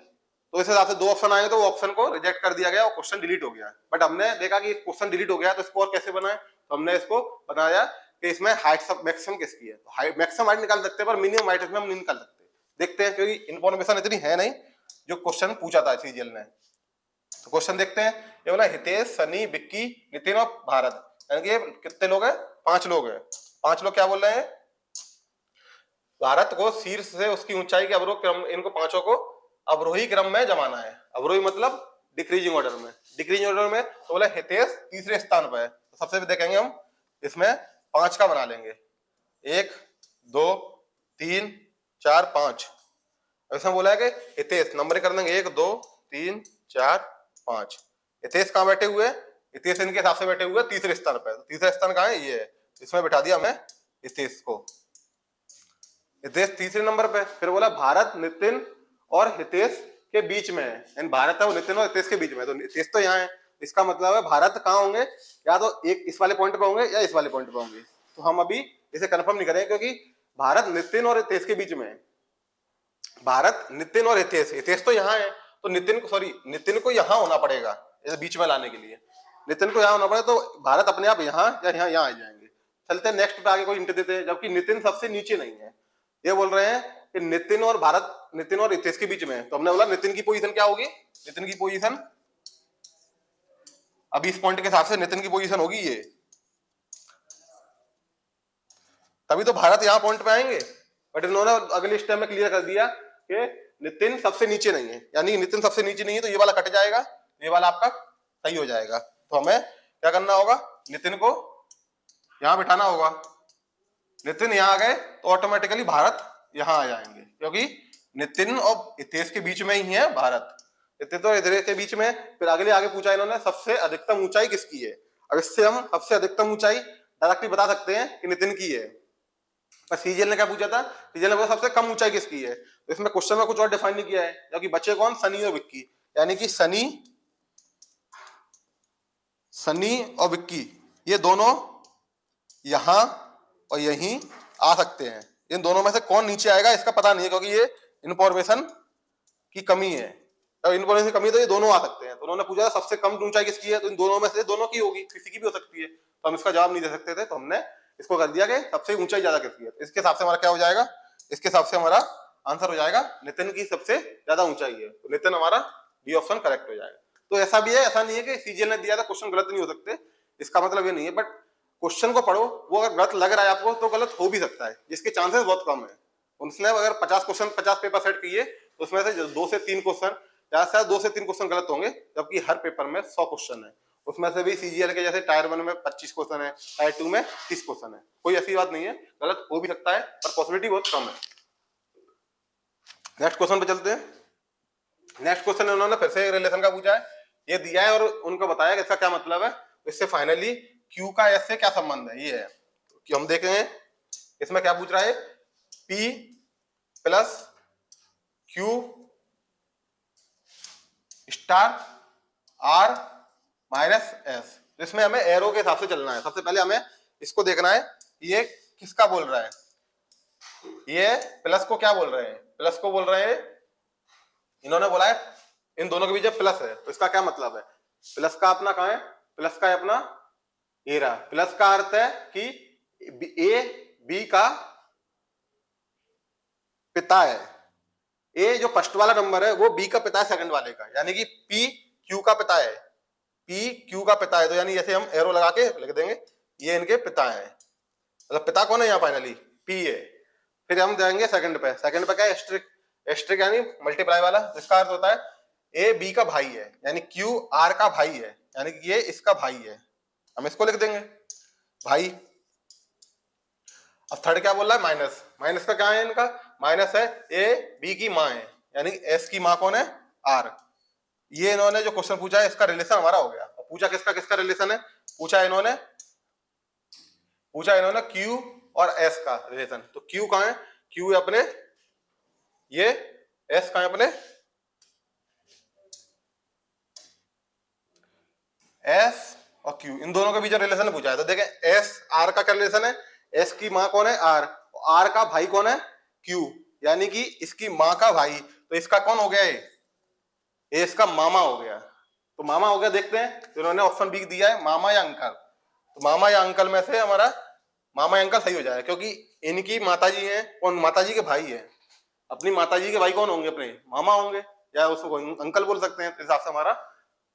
तो इस हिसाब से 2 ऑप्शन आए तो वो ऑप्शन को रिजेक्ट कर दिया गया और क्वेश्चन डिलीट हो गया। बट हमने देखा कि क्वेश्चन डिलीट हो गया तो इसको और कैसे बनाए, तो हमने इसको बनाया कि इसमें हाइट सब मैक्सिमम किसकी है, तो हाइट मैक्सिमम हाइट निकाल सकते हैं पर मिनिमम हाइट इसमें हम नहीं निकाल सकते। देखते हैं क्योंकि इन्फॉर्मेशन इतनी है नहीं जो क्वेश्चन पूछा था सीजीएल ने। तो क्वेश्चन देखते हैं। ये बोला हितेश, सनी, विक्की, नितिन और भारत, यानी कि ये कितने लोग हैं, 5 लोग हैं। 5 लोग क्या बोल रहे हैं, भारत को शीर्ष से उसकी ऊंचाई के अवरोही क्रम, इनको पांचों को अवरोही क्रम में जमाना है। अवरोही मतलब डिक्रीजिंग ऑर्डर में, डिक्रीजिंग ऑर्डर में। तो बोला हितेश तीसरे स्थान पर है, तो सबसे देखेंगे हम इसमें 5 का बना लेंगे, 1 2 3 4 5। इसमें बोला है कि हितेश नंबर कर देंगे 1 2 3 4 5। हितेश कहाँ बैठे हुए, हितेश इनके हिसाब से बैठे हुए तीसरे स्थान पर। तीसरा स्थान कहाँ है, ये है, इसमें बैठा दिया हमने हितेश को, हितेश तीसरे नंबर पे। फिर बोला भारत नितिन और हितेश के बीच में है, भारत है वो नितिन और हितेश के बीच में, तो हितेश तो यहाँ है, इसका मतलब है भारत कहाँ होंगे, या तो एक इस वाले पॉइंट पे होंगे या इस वाले पॉइंट पे होंगे। तो हम अभी इसे कंफर्म नहीं करेंगे क्योंकि भारत नितिन और हितेश के बीच में है। भारत नितिन और हितेश, हितेश तो यहाँ है तो नितिन को, सॉरी नितिन को यहाँ होना पड़ेगा इसे बीच में लाने के लिए, नितिन को यहाँ होना पड़ेगा, तो भारत अपने आप यहाँ या यहाँ आ जाएंगे। चलते नेक्स्ट पे आगे कोई हिंट देते हैं, जबकि नितिन सबसे नीचे नहीं है। ये बोल रहे हैं कि नितिन और भारत, नितिन और हितेश के बीच में है, तो हमने बोला नितिन की पोजीशन क्या होगी, नितिन की पोजीशन अभी इस पॉइंट के हिसाब से नितिन की पोजीशन होगी ये, तभी तो भारत यहाँ पॉइंट पे आएंगे। बट इन्होंने अगले स्टेप में क्लियर कर दिया कि नितिन सबसे नीचे नहीं है, यानी नितिन सबसे नीचे नहीं है तो ये वाला कट जाएगा, ये वाला आपका सही हो जाएगा। तो हमें क्या करना होगा, नितिन को यहां बिठाना होगा। नितिन यहाँ आ गए तो ऑटोमेटिकली भारत यहाँ आ जाएंगे, क्योंकि नितिन और हितेश के बीच में ही है भारत, नितिन तो हितेश के बीच में। फिर अगले आगे पूछा इन्होंने सबसे अधिकतम ऊंचाई किसकी है। अब इससे हम सबसे अधिकतम ऊंचाई डायरेक्टली बता सकते हैं कि नितिन की है। पर सीजीएल ने क्या पूछा था, सीजीएल ने बोला सबसे कम ऊंचाई किसकी है, तो इसमें क्वेश्चन में कुछ और डिफाइन नहीं किया है, क्योंकि बच्चे कौन, सनी और विक्की, यानी कि सनी और विक्की ये दोनों यहां और यहीं आ सकते हैं। इन दोनों में से कौन नीचे आएगा इसका पता नहीं है, क्योंकि ये इंफॉर्मेशन की कमी है। तो इंफॉर्मेशन की कमी तो ये दोनों आ सकते हैं। तो उन्होंने पूछा सबसे कम ऊंचाई किसकी है, तो इन दोनों में से दोनों की होगी, किसी की भी हो सकती है। तो हम इसका जवाब नहीं दे सकते थे, तो हमने इसको कर दिया कि सबसे ऊंचाई ज्यादा किसकी है। इसके हिसाब से हमारा क्या हो जाएगा, इसके हिसाब से हमारा आंसर हो जाएगा नितिन की सबसे ज्यादा ऊंचाई है, तो नितिन हमारा बी ऑप्शन करेक्ट हो जाएगा। तो ऐसा भी है, ऐसा नहीं है कि सीजीएल ने दिया था क्वेश्चन गलत नहीं हो सकते, इसका मतलब ये नहीं है। बट क्वेश्चन को पढ़ो, वो अगर गलत लग रहा है आपको तो गलत हो भी सकता है, जिसके चांसेस बहुत कम है। उसने अगर 50 क्वेश्चन 50 पेपर सेट किए तो उसमें से 2 से 3 क्वेश्चन या शायद 2 से 3 क्वेश्चन गलत होंगे, जबकि हर पेपर में 100 क्वेश्चन है। उसमें से भी सीजीएल के जैसे टायर 1 में 25 क्वेश्चन है, टायर 2 में 30 क्वेश्चन है। कोई ऐसी बात नहीं है, गलत हो भी सकता है पर पॉसिबिलिटी बहुत कम है। नेक्स्ट क्वेश्चन पे चलते हैं। नेक्स्ट क्वेश्चन उन्होंने फिर से रिलेशन का पूछा है, ये दिया है और उनको बताया कि इसका क्या मतलब है। इससे फाइनली Q का S से क्या संबंध है, ये है कि हम देखेंगे इसमें क्या पूछ रहा है, P plus Q star R minus S। इसमें हमें एरो के हिसाब से चलना है। सबसे पहले हमें इसको देखना है, ये किसका बोल रहा है, ये प्लस को क्या बोल रहे हैं, प्लस को बोल रहे हैं, इन्होंने बोला है इन दोनों के बीच प्लस है, तो इसका क्या मतलब है, प्लस का अपना कहाँ है, प्लस का है अपना एरा। प्लस का अर्थ है कि ए बी का पिता है, ए जो फर्स्ट वाला नंबर है वो बी का पिता है सेकंड वाले का, यानी कि पी क्यू का पिता है, पी क्यू का पिता है। तो यानी जैसे हम एरो लगा के लिख देंगे ये इनके पिता है, मतलब पिता कौन है यहाँ फाइनली, पी है। फिर हम जाएंगे सेकंड पे, सेकंड पे क्या है, एस्ट्रिक, एस्ट्रिक यानी मल्टीप्लाई वाला, जिसका अर्थ होता है ए बी का भाई है, यानी क्यू आर का भाई है, यानी कि ये इसका भाई है, हम इसको लिख देंगे भाई। अब थर्ड क्या बोल रहा है, माइनस, माइनस का क्या है इनका, माइनस है ए बी की माँ है, यानी एस की माँ कौन है, आर। ये इन्होंने जो क्वेश्चन पूछा है इसका रिलेशन हमारा हो गया। पूछा किसका किसका रिलेशन है, पूछा इन्होंने क्यू और एस का रिलेशन। तो क्यू कहाँ है, क्यू है अपने ये, एस कहाँ है अपने एस और क्यू, इन दोनों के बीच रिलेशन पूछा है। तो देखें एस आर का क्या रिलेशन है, एस की माँ कौन है, आर, आर का भाई कौन है, क्यू, यानी कि इसकी माँ का भाई, तो इसका कौन हो गया है, ये इसका मामा हो गया। तो मामा हो गया, देखते हैं तो इन्होंने ऑप्शन बी दिया है मामा या अंकल। तो मामा या अंकल में से हमारा मामा या अंकल सही हो जाएगा, क्योंकि इनकी माताजी हैं, कौन माताजी के भाई है, अपनी माताजी के भाई कौन होंगे, अपने मामा होंगे, या उसको अंकल बोल सकते हैं। तो हिसाब से हमारा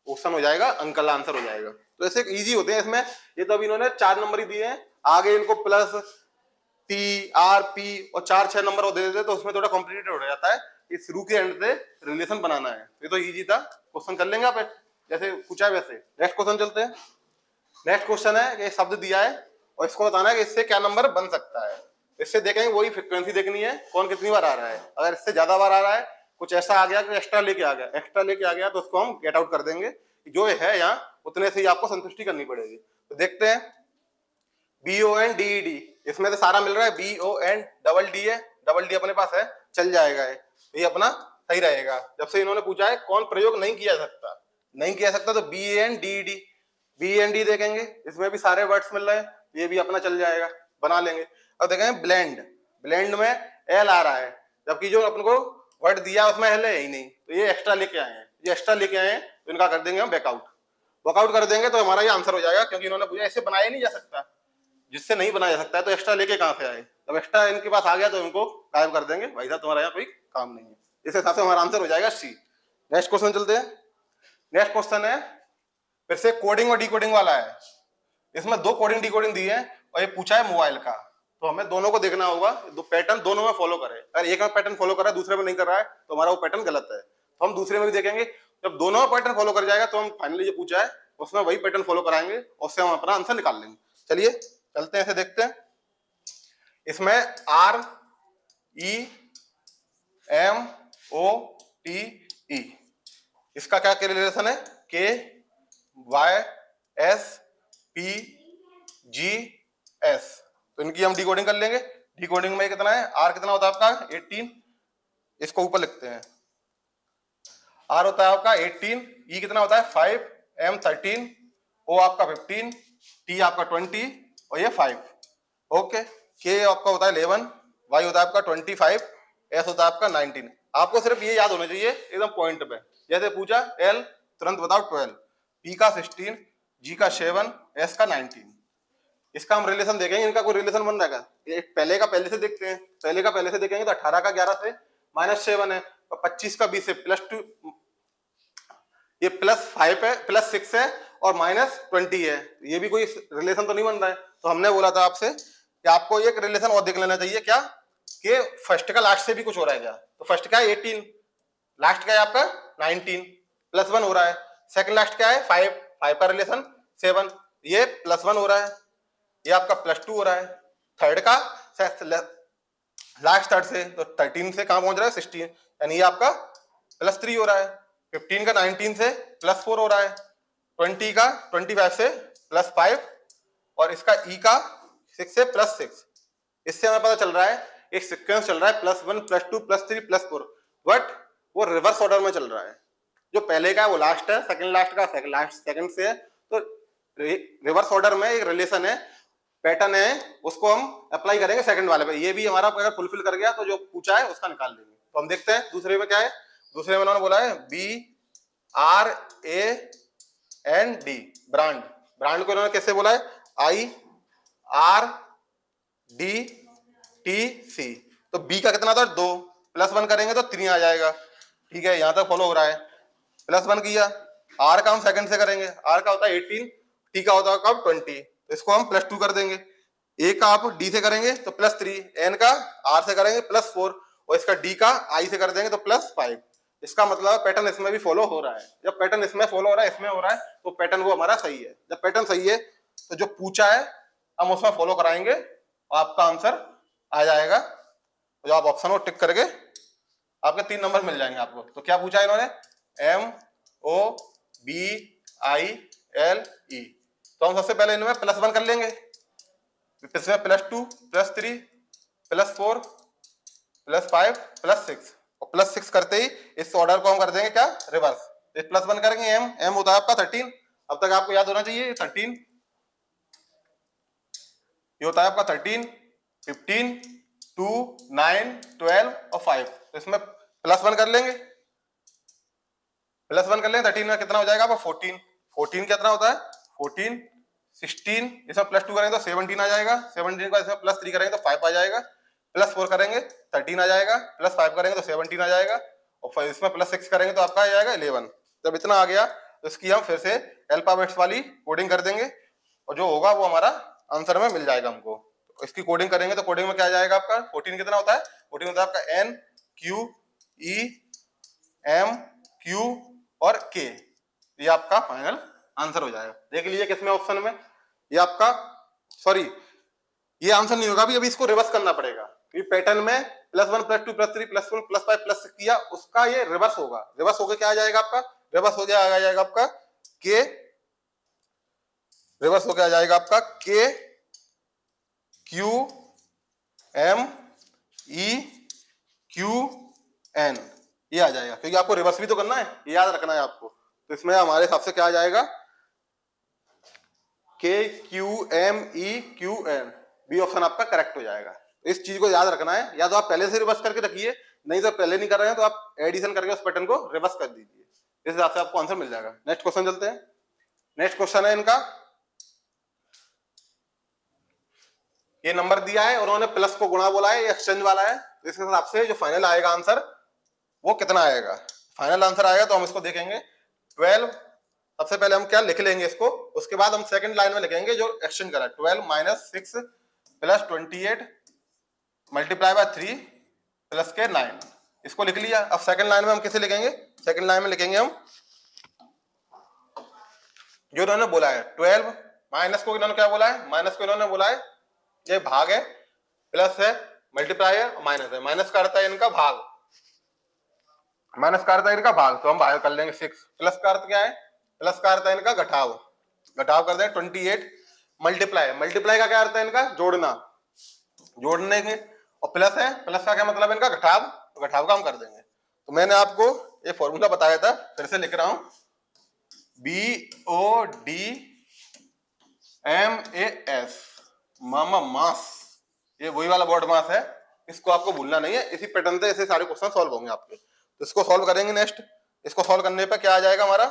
ऑप्शन हो जाएगा अंकल, आंसर हो जाएगा। तो ऐसे इजी होते हैं इसमें। ये तो अभी इन्होंने 4 नंबर ही दिए हैं, आगे इनको प्लस टी आर पी और 4-6 नंबर वो दे देते तो उसमें थोड़ा कॉम्प्लिकेटेड हो जाता है। ये शुरू के एंड से रिलेशन बनाना है। ये तो इजी था, क्वेश्चन कर लेंगे आप जैसे पूछा है वैसे। नेक्स्ट क्वेश्चन चलते हैं। नेक्स्ट क्वेश्चन है कि शब्द दिया है और इसको बताना है कि इससे क्या नंबर बन सकता है। इससे देखेंगे, वही फ्रीक्वेंसी देखनी है कौन कितनी बार आ रहा है। अगर इससे ज्यादा बार आ रहा है, कुछ ऐसा आ गया कि एक्स्ट्रा लेके आ गया, एक्स्ट्रा लेके आ गया तो उसको हम गेट आउट कर देंगे। जो है यहाँ उतने से ही आपको संतुष्टि करनी पड़ेगी। तो देखते हैं, BONDED, इसमें तो सारा मिल रहा है। BON है, डबल डी अपने पास है, चल जाएगा है, ये अपना सही रहेगा। जब से इन्होंने पूछा है कौन प्रयोग नहीं किया सकता, नहीं किया सकता, तो BANDED देखेंगे, इसमें भी सारे वर्ड्स मिल रहे हैं, ये भी अपना चल जाएगा, बना लेंगे। अब देखेंगे ब्लेंड में एल आ रहा है, जबकि जो अपन को वर्ड दिया उसमें एल है ही नहीं, तो ये एक्स्ट्रा लेके आए हैं, ये एक्स्ट्रा लेके आए हैं, तो इनका कर देंगे हम वर्कआउट कर देंगे, तो हमारा ये आंसर हो जाएगा। क्योंकि इन्होंने पूछा ऐसे बनाया नहीं जा सकता, जिससे नहीं बनाया जा सकता है तो एक्स्ट्रा लेके कहां से आए। जब एक्स्ट्रा इनके पास आ गया तो इनको गायब कर देंगे, भाई साहब तुम्हारा यहाँ कोई काम नहीं है। इस हिसाब से हमारा आंसर हो जाएगा सी। नेक्स्ट क्वेश्चन चलते हैं। नेक्स्ट क्वेश्चन है फिर से कोडिंग और डिकोडिंग वाला है। इसमें 2 कोडिंग डिकोडिंग दी है और ये पूछा है मोबाइल का, तो हमें दोनों को देखना होगा, दो पैटर्न दोनों में फॉलो करे। अगर एक में पैटर्न फॉलो कर रहा है दूसरे में नहीं कर रहा है तो हमारा वो पैटर्न गलत है। तो हम दूसरे में भी देखेंगे, जब दोनों में पैटर्न फॉलो कर जाएगा तो हम फाइनली जो पूछा है उसमें वही पैटर्न फॉलो कराएंगे और उससे हम अपना आंसर निकाल लेंगे। चलिए चलते हैं, ऐसे देखते हैं। इसमें REMOTE, इसका क्या रिलेशन है, KYSPGS। तो इनकी हम डिकोडिंग कर लेंगे। डिकोडिंग में कितना है, R कितना होता है आपका 18, इसको ऊपर लिखते हैं, R होता है आपका 18, E कितना होता है 5, M 13, O आपका 15, T आपका 20 और ये 5। ओके, K आपका होता है 11, Y होता है आपका 25, S होता है आपका 19। आपको सिर्फ ये याद होना चाहिए एकदम पॉइंट पे। जैसे पूछा L तुरंत बताओ 12, P का 16, G का 7, S का 19। इसका हम रिलेशन देखेंगे, इनका कोई रिलेशन बन रहा है। पहले का पहले से देखते हैं, पहले का पहले से देखेंगे तो 18 का 11 से -7 है, और 25 का 20 से +2, ये +5 है, +6 है और -20 है। ये भी कोई रिलेशन तो नहीं बन रहा है। तो हमने बोला था आपसे कि आपको एक रिलेशन और देख लेना चाहिए, क्या कि फर्स्ट का लास्ट से भी कुछ हो रहा है क्या। तो फर्स्ट का है 18, लास्ट का है आपका 19, +1 हो रहा है। सेकंड लास्ट क्या है 5 का रिलेशन 7, ये +1 हो रहा है, ये आपका +2 हो रहा है। थर्ड का लास्ट थर्ड से, तो 13 से कहां पहुंच रहा है 16, यानी ये आपका +3 हो रहा है। 15 का 19 से +4 हो रहा है। 20 का 25 से +5 और इसका E का 6 से +6। इससे हमें पता चल रहा है एक सीक्वेंस चल रहा है +1 +2 +3 +4, बट वो रिवर्स ऑर्डर में चल रहा है। जो पहले का है वो लास्ट है, सेकंड लास्ट का सेकंड से है। तो रिवर्स ऑर्डर में एक रिलेशन है, पैटर्न है, उसको हम अप्लाई करेंगे सेकंड वाले पे। ये भी हमारा अगर फुलफिल कर गया तो जो पूछा है उसका निकाल देंगे। तो हम देखते हैं दूसरे में क्या है। दूसरे में उन्होंने बोला है BRAND, ब्रांड को इन्होंने कैसे बोला है IRDTC। तो B का कितना था 2, +1 करेंगे तो 3 आ जाएगा। ठीक है, यहां तक फॉलो हो रहा है। +1 किया, R का हम सेकंड से करेंगे, R का होता है 18, T का होता है 20, इसको हम +2 कर देंगे। A का आप D से करेंगे तो +3, N का R से करेंगे +4 और इसका D का I से कर देंगे तो +5। इसका मतलब पैटर्न इसमें भी फॉलो हो रहा है। जब पैटर्न इसमें फॉलो हो रहा है, इसमें हो रहा है, तो पैटर्न वो हमारा सही है। जब पैटर्न सही है तो जो पूछा है हम उसमें फॉलो कराएंगे और आपका आंसर आ जाएगा। तो जो आप ऑप्शन को टिक करके आपके 3 नंबर मिल जाएंगे आपको। तो क्या पूछा है इन्होंने MOBILE। तो हम सबसे पहले इनमें +1 कर लेंगे, इसमें +2 +3 +4 +5 +6 और +6 करते ही इस ऑर्डर को हम कर देंगे क्या रिवर्स। +1 करेंगे M होता है आपका 13, अब तक आपको याद होना चाहिए 13, ये होता है आपका 13, 15, 2, 9, 12 और 5। तो इसमें +1 कर लेंगे, +1 कर लेंगे 13 में कितना हो जाएगा आपका 14। 14 कितना होता है 14 16, इसमें +2 करेंगे तो 17 आ जाएगा, 17 का इसमें +3 करेंगे तो 5 आ जाएगा, +4 करेंगे 13 आ जाएगा, +5 करेंगे तो 17 आ जाएगा, और फिर इसमें +6 करेंगे तो आपका आ जाएगा 11। जब इतना आ गया तो इसकी हम फिर से अल्फाबेट्स वाली कोडिंग कर देंगे और जो होगा वो हमारा आंसर में मिल जाएगा हमको। तो इसकी कोडिंग करेंगे तो कोडिंग में क्या आ जाएगा आपका 14 कितना होता है 14 होता है आपका N Q E M Q और K। ये आपका फाइनल आंसर हो जाएगा। देख लीजिए किसमें ऑप्शन में, ये आपका सॉरी ये आंसर नहीं होगा अभी इसको रिवर्स करना पड़ेगा। ये पैटर्न में +1 +2 +3 +4 +5 +6 किया, उसका ये रिवर्स होगा। रिवर्स होकर क्या आ जाएगा आपका, रिवर्स हो जाएगा आपका K, रिवर्स होकर आ जाएगा आपका K Q M E Q N, ये आ जाएगा क्योंकि आपको रिवर्स भी तो करना है, ये याद रखना है आपको। तो इसमें हमारे हिसाब से क्या आ जाएगा K Q M E Q N, B option आपका करेक्ट हो जाएगा। इस चीज को याद रखना है, या तो आप पहले से रिवर्स करके रखिए, नहीं तो पहले नहीं कर रहे हैं तो आप एडिशन करके उस पैटर्न को रिवर्स कर दीजिए, इस हिसाब से आपको आंसर मिल जाएगा। नेक्स्ट क्वेश्चन चलते हैं। नेक्स्ट क्वेश्चन है इनका, ये नंबर दिया है और उन्होंने प्लस को गुणा बोला है, ये एक्सचेंज वाला है। इस हिसाब से जो फाइनल आएगा आंसर वो कितना आएगा, फाइनल आंसर आएगा तो हम इसको देखेंगे 12। सबसे पहले हम क्या लिख लेंगे इसको, उसके बाद हम सेकंड लाइन में लिखेंगे जो एक्सचेंज करा 12 - 6 + 28 मल्टीप्लाई बाय 3 प्लस के 9, इसको लिख लिया। अब सेकंड लाइन में हम किसे लिखेंगे, सेकंड लाइन में लिखेंगे हम जो इन्होंने बोला है 12 माइनस को इन्होंने क्या बोला है, माइनस को इन्होंने बोला है ये भाग है, प्लस है, मल्टीप्लाई है, माइनस है। माइनस का अर्थ है इनका भाग, माइनस का अर्थ है इनका भाग, तो हम भाग कर लेंगे 6। प्लस का अर्थ क्या है, प्लस का अर्थ है इनका घटाव, घटाव कर दें 28 मल्टीप्लाई, मल्टीप्लाई का क्या अर्थ है इनका जोड़ना, जोड़ने के, और प्लस है, प्लस का क्या मतलब है इनका घटाव, तो घटाव का हम कर देंगे। तो मैंने आपको ये फॉर्मूला बताया था, फिर से लिख रहा हूं BODMAS, मामा मास, ये वही वाला बोर्ड मास है, इसको आपको भूलना नहीं है। इसी पैटर्न से ऐसे सारे क्वेश्चन सॉल्व होंगे आपके, तो इसको सॉल्व करेंगे। नेक्स्ट इसको सॉल्व करने पे क्या आ जाएगा हमारा,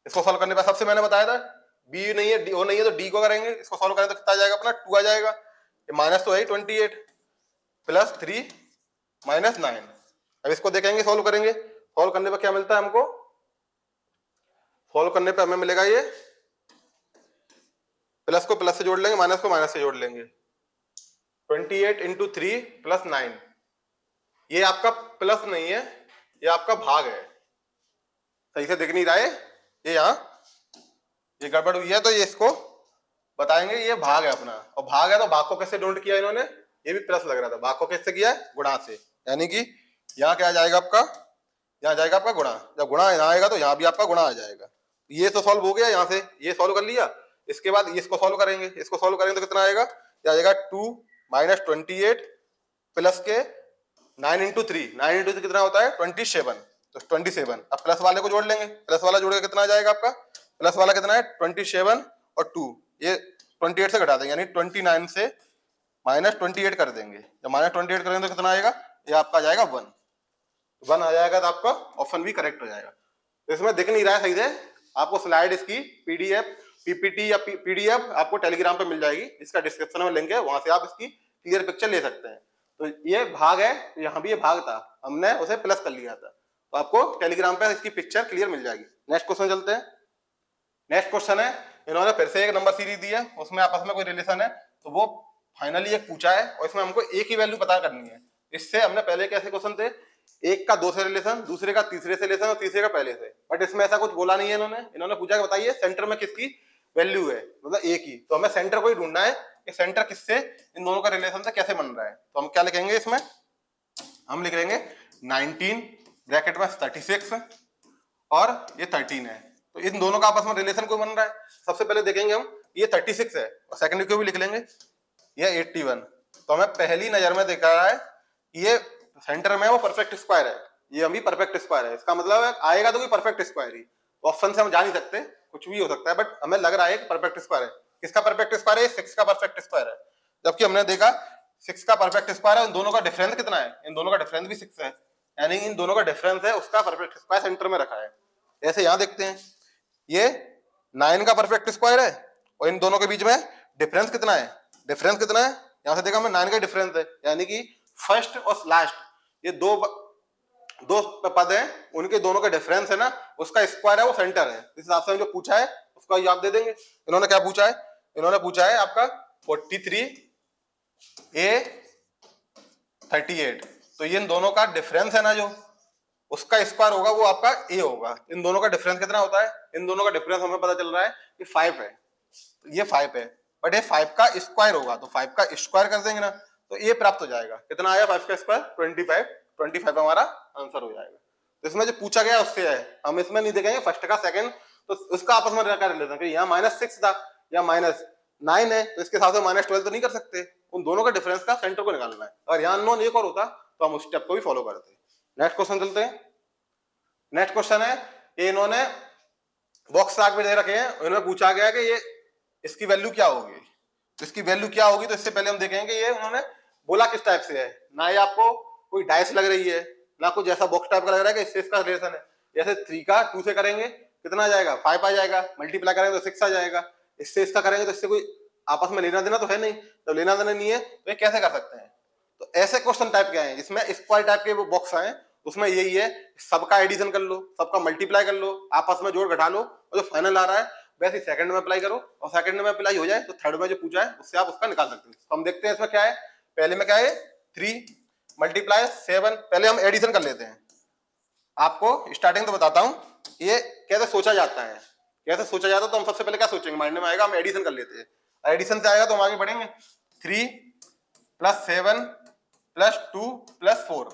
इसको सॉल्व करने पे सबसे मैंने बताया था बी नहीं है, डी ओ नहीं है, तो डी को करेंगे। इसको सॉल्व करें तो कितना आ जाएगा अपना 2 आ जाएगा, ये माइनस तो है 28 प्लस 3 माइनस 9। अब इसको देखेंगे, सॉल्व करेंगे, सॉल्व करने पे क्या मिलता है हमको, सॉल्व करने पे हमें मिलेगा ये प्लस को प्लस से जोड़ लेंगे, माइनस को माइनस से जोड़ लेंगे, 28 × 3 + 9, ये आपका प्लस नहीं है, ये आपका भाग है। सही से दिख नहीं रहा है ये, यहाँ ये गड़बड़ हुई है, तो ये इसको बताएंगे ये भाग है अपना, और भाग है तो भाग को कैसे डोंट किया इन्होंने, ये भी प्लस लग रहा था, भाग को कैसे किया है गुणा से, यानी कि यहाँ क्या आ जाएगा आपका, यहाँ जाएगा आपका गुणा, जब गुणा यहाँ आएगा तो यहाँ भी आपका गुणा आ जाएगा। ये तो सॉल्व हो गया, यहाँ से ये सॉल्व कर लिया। इसके बाद इसको सॉल्व करेंगे, इसको सॉल्व करेंगे तो कितना आएगा, ये आएगा 2 - 28 प्लस के 9 × 3, 9 × 3 कितना होता है 27, तो 27। अब प्लस वाले को जोड़ लेंगे, प्लस वाला जोड़ के कितना आ जाएगा आपका, प्लस वाला कितना है 27 और 2, ये 28 से घटा देंगे, यानी 29 से -28 कर देंगे। जब -28 करेंगे तो कितना आएगा, ये आपका आ जाएगा 1 आ जाएगा, तो आपका ऑप्शन भी करेक्ट हो जाएगा। तो इसमें दिख नहीं रहा है सही से, आपको स्लाइड इसकी PDF PPT या PDF आपको टेलीग्राम पे मिल जाएगी, इसका डिस्क्रिप्शन में लिंक है, वहां से आप इसकी क्लियर पिक्चर ले सकते हैं। तो ये भाग है, यहाँ भी ये भाग था, हमने उसे प्लस कर लिया था, तो आपको टेलीग्राम पे इसकी पिक्चर क्लियर मिल जाएगी। नेक्स्ट क्वेश्चन चलते हैं। नेक्स्ट क्वेश्चन है, इन्होंने फिर से एक नंबर सीरीज दी है, उसमें आपस में कोई रिलेशन है, तो वो फाइनली एक पूछा है और इसमें हमको एक ही वैल्यू पता करनी है। इससे हमने पहले कैसे क्वेश्चन थे, एक का 2 से रिलेशन, दूसरे का तीसरे से रिलेशन और तीसरे का पहले से, बट इसमें ऐसा कुछ बोला नहीं है इन्होंने पूछा कि बताइए सेंटर में किसकी वैल्यू है, मतलब एक ही, तो हमें सेंटर को ही ढूंढना है कि सेंटर किससे, इन दोनों का रिलेशन से कैसे बन रहा है। तो हम क्या लिखेंगे इसमें, हम लिख लेंगे 19 ब्रैकेट में 36 और ये 13 है, तो इन दोनों का आपस में रिलेशन कोई बन रहा है। सबसे पहले देखेंगे हम, ये 36 है और सेकंड को भी लिख लेंगे, ये 81, तो हमें पहली नजर में दिख रहा है ये सेंटर में वो परफेक्ट स्क्वायर है, ये भी परफेक्ट स्क्वायर है, इसका मतलब है आएगा तो कोई परफेक्ट स्क्वायर ही। ऑप्शन से हम जा नहीं सकते, कुछ भी हो सकता है, बट हमें लग रहा है कि परफेक्ट स्क्वायर है। किसका परफेक्ट स्क्वायर है, 6 का परफेक्ट स्क्वायर है, जबकि हमने देखा 6 का परफेक्ट स्क्वायर है, इन दोनों का डिफरेंस कितना है, इन दोनों का डिफरेंस भी 6 है, यानी इन दोनों का डिफरेंस है उसका परफेक्ट स्क्वायर सेंटर में रखा है। ऐसे यहां देखते हैं, ये 9 का परफेक्ट स्क्वायर है और इन दोनों के बीच में डिफरेंस कितना है, डिफरेंस कितना है, यहां से देखा हमने 9 का डिफरेंस है, यानी कि फर्स्ट और लास्ट ये दो पद हैं, उनके दोनों का डिफरेंस है ना, उसका स्क्वायर है वो सेंटर है। इस हिसाब से जो पूछा है उसका जवाब दे देंगे। इन्होंने क्या पूछा है, इन्होंने पूछा है आपका 43A38, तो ये इन दोनों का डिफरेंस है ना, जो उसका स्क्वायर होगा वो आपका ए होगा। इन दोनों का डिफरेंस कितना होता है, इन दोनों का डिफरेंस हमें पता चल रहा है कि 5 है, ये 5 है, बट ये 5 का स्क्वायर होगा, तो 5 का स्क्वायर कर देंगे ना, तो ये प्राप्त हो जाएगा। कितना आया 5 का स्क्वायर, 25 हमारा आंसर हो जाएगा। तो इसमें जो पूछा गया उससे है, हम इसमें नहीं देखेंगे फर्स्ट का सेकंड, तो उसका आपस में कर लेते हैं कि यहाँ -6 था या -9 है, तो इसके साथ में -12 तो नहीं कर सकते, उन दोनों का डिफरेंस का सेंटर को निकालना है। अगर यहाँ अननोन एक और होता तो हम उस स्टेप को भी फॉलो करते। नेक्स्ट क्वेश्चन चलते हैं। नेक्स्ट क्वेश्चन है, ये इन्होंने बॉक्स आग में दे रखे हैं, इन्होंने पूछा गया कि ये इसकी वैल्यू क्या होगी, तो इसकी वैल्यू क्या होगी, तो इससे पहले हम देखेंगे ये उन्होंने बोला किस टाइप से है। ना ये आपको कोई डाइस लग रही है, ना कुछ ऐसा बॉक्स टाइप का लग रहा है कि इससे इसका रिलेशन है। जैसे 3 का 2 से करेंगे कितना आ जाएगा, 5 आ जाएगा, मल्टीप्लाई करेंगे तो 6 आ जाएगा, इससे इसका करेंगे तो इससे कोई आपस में लेना देना तो है नहीं, तो लेना देना नहीं है तो ये कैसे कर सकते हैं। तो ऐसे क्वेश्चन टाइप के हैं, इसमें स्क्वायर टाइप के वो बॉक्स आए, उसमें यही है, सबका एडिशन कर लो, सबका मल्टीप्लाई कर लो, आपस में जोड़ घटा लो, और जो फाइनल आ रहा है वैसे ही सेकंड में अप्लाई करो, और सेकंड में अप्लाई हो जाए तो थर्ड में जो पूछा है उससे आप उसका निकाल सकते हैं। तो हम देखते हैं इसमें क्या है, पहले में क्या है 3 मल्टीप्लाई 7, पहले हम एडिशन कर लेते हैं। आपको स्टार्टिंग तो बताता हूं ये कैसे सोचा जाता है, कैसे सोचा जाता है। तो हम सबसे पहले क्या सोचेंगे, माइंड में आएगा हम एडिशन कर लेते हैं, एडिशन से आएगा तो हम आगे बढ़ेंगे। 3 + 7 + 2 + 4,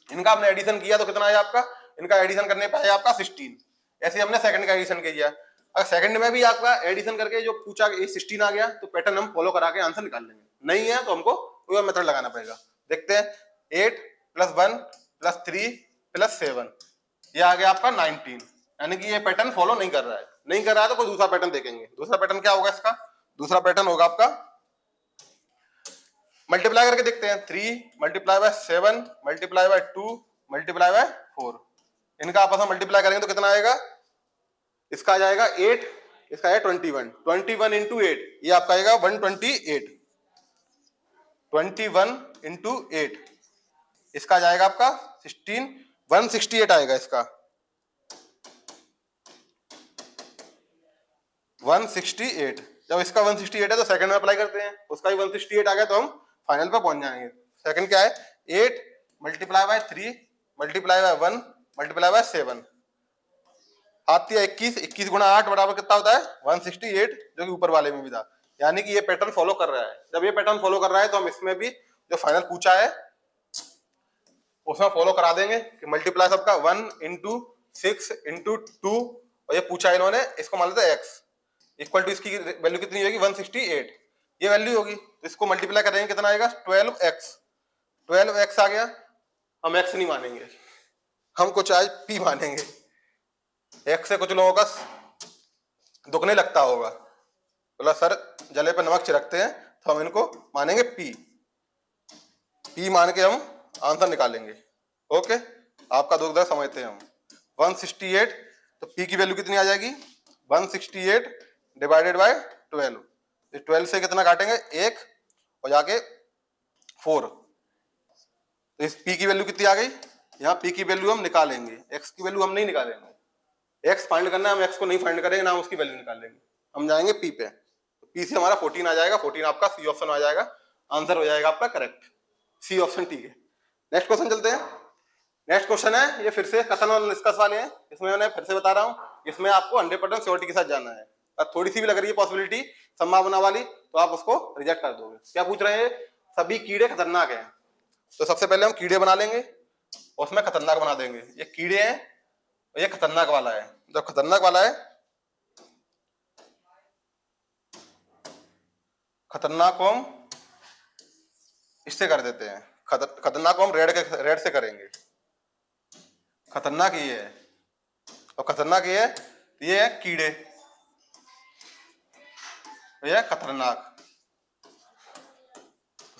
इनका हमने एडिशन किया तो कितना आया आपका, इनका एडिशन करने पे आया आपका 16। ऐसे हमने सेकंड का एडिशन किया, अगर सेकंड में भी आपका एडिशन करके जो पूछा 16 आ गया तो पैटर्न हम फॉलो करा के आंसर निकाल लेंगे, नहीं है तो हमको कोई और मेथड लगाना पड़ेगा। देखते हैं 8 + 1 + 3 + 7, ये आ गया आपका 19, यानी कि ये पैटर्न फॉलो नहीं कर रहा है, नहीं कर रहा है तो कोई दूसरा पैटर्न देखेंगे। दूसरा पैटर्न क्या होगा इसका, दूसरा पैटर्न होगा आपका मल्टीप्लाई करके देखते हैं। 3 × 7 × 2 × 4, इनका आपस में मल्टीप्लाई करेंगे तो कितना आएगा, इसका आ जाएगा 8, इसका है 21, 21 × 8, ये आपका आएगा 128, 21 × 8, इसका आ जाएगा आपका 16, 168 आएगा इसका, 168। जब इसका 168 है तो सेकंड में अप्लाई करते हैं, उसका भी 168 आ गया तो हम फाइनल पे पहुंच जाएंगे। सेकंड क्या है, 8 × 3 × 1 × 7, आती है 21, 21 × 8 बराबर कितना होता है 168, जो कि ऊपर वाले में भी था। यानी कि ये पैटर्न फॉलो कर रहा है। जब ये पैटर्न फॉलो कर रहा है तो हम इसमें भी जो फाइनल पूछा है उसमें फॉलो करा देंगे कि मल्टीप्लाई सबका 1 × 6 × 2, और ये पूछा इन्होंने, इसको मान लेते हैं x इक्वल टू, इसकी वैल्यू कितनी होगी 168, ये वैल्यू होगी, तो इसको मल्टीप्लाई करेंगे कितना आएगा 12x, 12x आ गया। हम x नहीं मानेंगे, हम कुछ आज p मानेंगे। x से कुछ लोगों का दुखने लगता होगा, बोला सर जले पे नमक छिड़कते हैं, तो हम इनको मानेंगे p, p मान के हम आंसर निकालेंगे। ओके, आपका दुख समझते हैं हम। 168, तो p की वैल्यू कितनी आ जाएगी 168 डिवाइडेड बाय 12, 12 से कितना काटेंगे 1 और जाके 4, तो इस p की वैल्यू कितनी आ गई, यहाँ p की वैल्यू हम निकालेंगे, x की वैल्यू हम नहीं निकालेंगे, x फाइंड करना है, हम x को नहीं फाइंड करेंगे ना, हम उसकी वैल्यू निकालेंगे, हम जाएंगे p पे, p से हमारा 14 आ जाएगा, 14 आपका सी ऑप्शन आ जाएगा, आंसर हो जाएगा आपका करेक्ट, सी ऑप्शन ठीक है। नेक्स्ट क्वेश्चन चलते हैं। नेक्स्ट क्वेश्चन है, ये फिर से कथन और निष्कर्ष वाले हैं, इसमें मैं फिर से बता रहा हूँ, इसमें आपको 100% श्योरिटी के साथ जाना है, अगर थोड़ी सी भी लग रही है पॉसिबिलिटी संभावना वाली तो आप उसको रिजेक्ट कर दोगे। क्या पूछ रहे हैं, सभी कीड़े खतरनाक हैं, तो सबसे पहले हम कीड़े बना लेंगे और उसमें खतरनाक बना देंगे। ये कीड़े हैं और ये खतरनाक वाला है, जब खतरनाक वाला है, खतरनाक को हम इससे कर देते हैं, खतरनाक को हम रेड से करेंगे, खतरनाक ये है और खतरनाक ये है कीड़े, ये खतरनाक,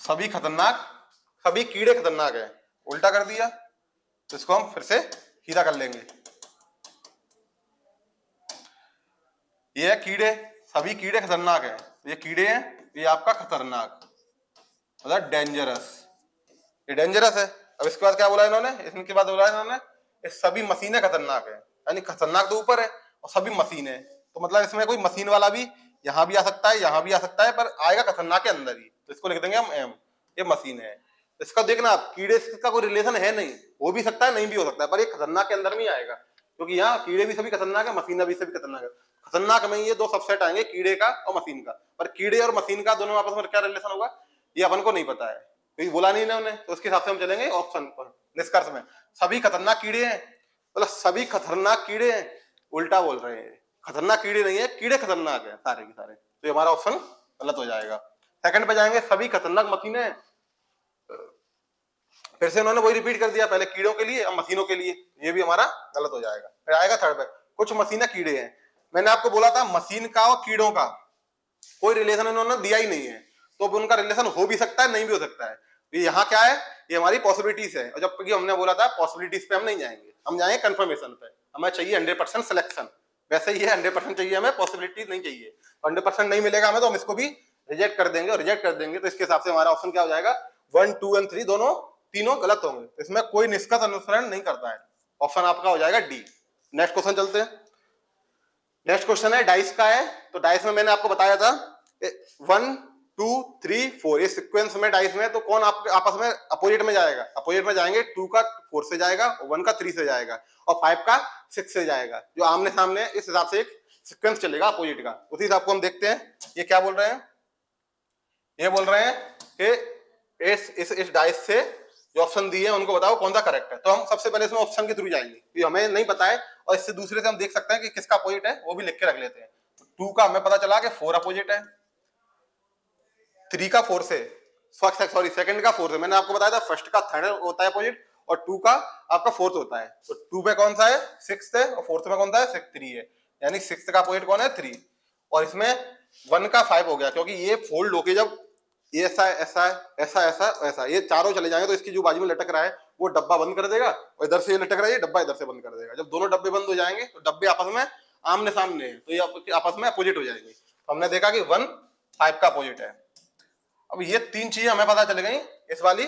सभी खतरनाक, सभी कीड़े खतरनाक है, उल्टा कर दिया, तो इसको हम फिर से सीधा कर लेंगे। ये है कीड़े, सभी कीड़े खतरनाक है। ये कीड़े हैं, ये आपका खतरनाक मतलब डेंजरस, ये डेंजरस है। अब इसके बाद क्या बोला इन्होंने, इसके बाद बोला इन्होंने ये सभी मशीनें खतरनाक है, यानी खतरनाक तो ऊपर है और सभी मशीन है, तो मतलब इसमें कोई मशीन वाला भी यहाँ भी आ सकता है, यहाँ भी आ सकता है, पर आएगा खतरनाक के अंदर ही, तो इसको लिख देंगे हम एम, ये मशीन है। इसका देखना आप, कीड़े का कोई रिलेशन है नहीं, हो भी सकता है नहीं भी हो सकता है, पर ये खतरनाक के अंदर में आएगा, क्योंकि यहाँ कीड़े भी सभी खतरनाक है, मशीन भी सभी खतरनाक है। खतरनाक में ये दो सबसेट आएंगे, कीड़े का और मशीन का, पर कीड़े और मशीन का दोनों आपस में क्या रिलेशन होगा ये अपन को नहीं पता है, क्योंकि बोला नहीं इन्होंने, तो उसके हिसाब से हम चलेंगे ऑप्शन पर। निष्कर्ष में सभी खतरनाक कीड़े हैं, मतलब सभी खतरनाक कीड़े हैं, उल्टा बोल रहे हैं, खतरनाक कीड़े नहीं है, कीड़े खतरनाक है सारे के सारे, तो ये हमारा ऑप्शन गलत हो जाएगा। सेकंड पे जाएंगे, सभी खतरनाक मशीनें, फिर से उन्होंने वही रिपीट कर दिया, पहले कीड़ों के लिए और मशीनों के लिए, ये भी हमारा गलत हो जाएगा। फिर आएगा थर्ड पे, कुछ मशीनें कीड़े हैं। मैंने आपको बोला था मशीन का और कीड़ों का कोई रिलेशन इन्होंने दिया ही नहीं है, तो उनका रिलेशन हो भी सकता है नहीं भी हो सकता है। ये यहाँ क्या है, ये हमारी पॉसिबिलिटीज है, और जबकि हमने बोला था पॉसिबिलिटीज पे हम नहीं जाएंगे, हम जाएंगे कंफर्मेशन पे, हमें चाहिए 100% सिलेक्शन, वैसे ही है 100% चाहिए हमें, पॉसिबिलिटीज नहीं चाहिए, 100% नहीं मिलेगा हमें तो हम इसको भी रिजेक्ट कर देंगे, और रिजेक्ट कर देंगे तो इसके हिसाब से हमारा ऑप्शन क्या हो जाएगा, 1, 2 और 3 दोनों तीनों गलत होंगे, तो इसमें कोई निष्कर्ष अनुसरण नहीं करता है, ऑप्शन आपका हो जाएगा डी। नेक्स्ट क्वेश्चन चलते हैं। नेक्स्ट क्वेश्चन है डाइस का है, तो डाइस में मैंने आपको बताया था 1, 2, 3, 4 ये सीक्वेंस में डाइस में, तो कौन आपके आपस में अपोजिट में जाएगा, अपोजिट में जाएंगे, 2 का 4 से जाएगा, 1 का 3 से जाएगा, और 5 का 6 से जाएगा, जो आमने सामने, इस हिसाब से एक सीक्वेंस चलेगा अपोजिट का। उसी हिसाब को हम देखते हैं, ये क्या बोल रहे हैं, ये बोल रहे हैं कि इस डाइस से जो ऑप्शन दिए हैं उनको बताओ कौन सा करेक्ट है, तो हम सबसे पहले इसमें ऑप्शन के थ्रू जाएंगे, क्योंकि हमें नहीं पता है, और इससे दूसरे से हम देख सकते हैं कि किसका अपोजिट है, वो भी लिख के रख लेते हैं। 2 का हमें पता चला कि 4 अपोजिट है, 3 का 4 से, सॉरी सेकंड का 4 से, मैंने आपको बताया था फर्स्ट का थर्ड होता है अपोजिट, और 2 का आपका 4th होता है, तो 2 पे कौन सा है 6th है, और 4th में कौन सा है 3 है, यानी 6th का अपोजिट कौन है 3, और इसमें 1 का 5 हो गया, क्योंकि ये फोल्ड होके जब ये ऐसा ऐसा ऐसा ऐसा ऐसा ये चारों चले जाएंगे, तो इसकी जो बाजू में लटक रहा है वो डब्बा बंद कर देगा, और इधर से ये लटक रहा है ये डब्बा इधर से बंद कर देगा, जब दोनों डब्बे बंद हो जाएंगे तो डब्बे आपस में आमने सामने है, तो ये आपस में अपोजिट हो जाएंगे, तो हमने देखा कि 1, 5 का अपोजिट है। अब ये 3 चीजें हमें पता चल गई इस वाली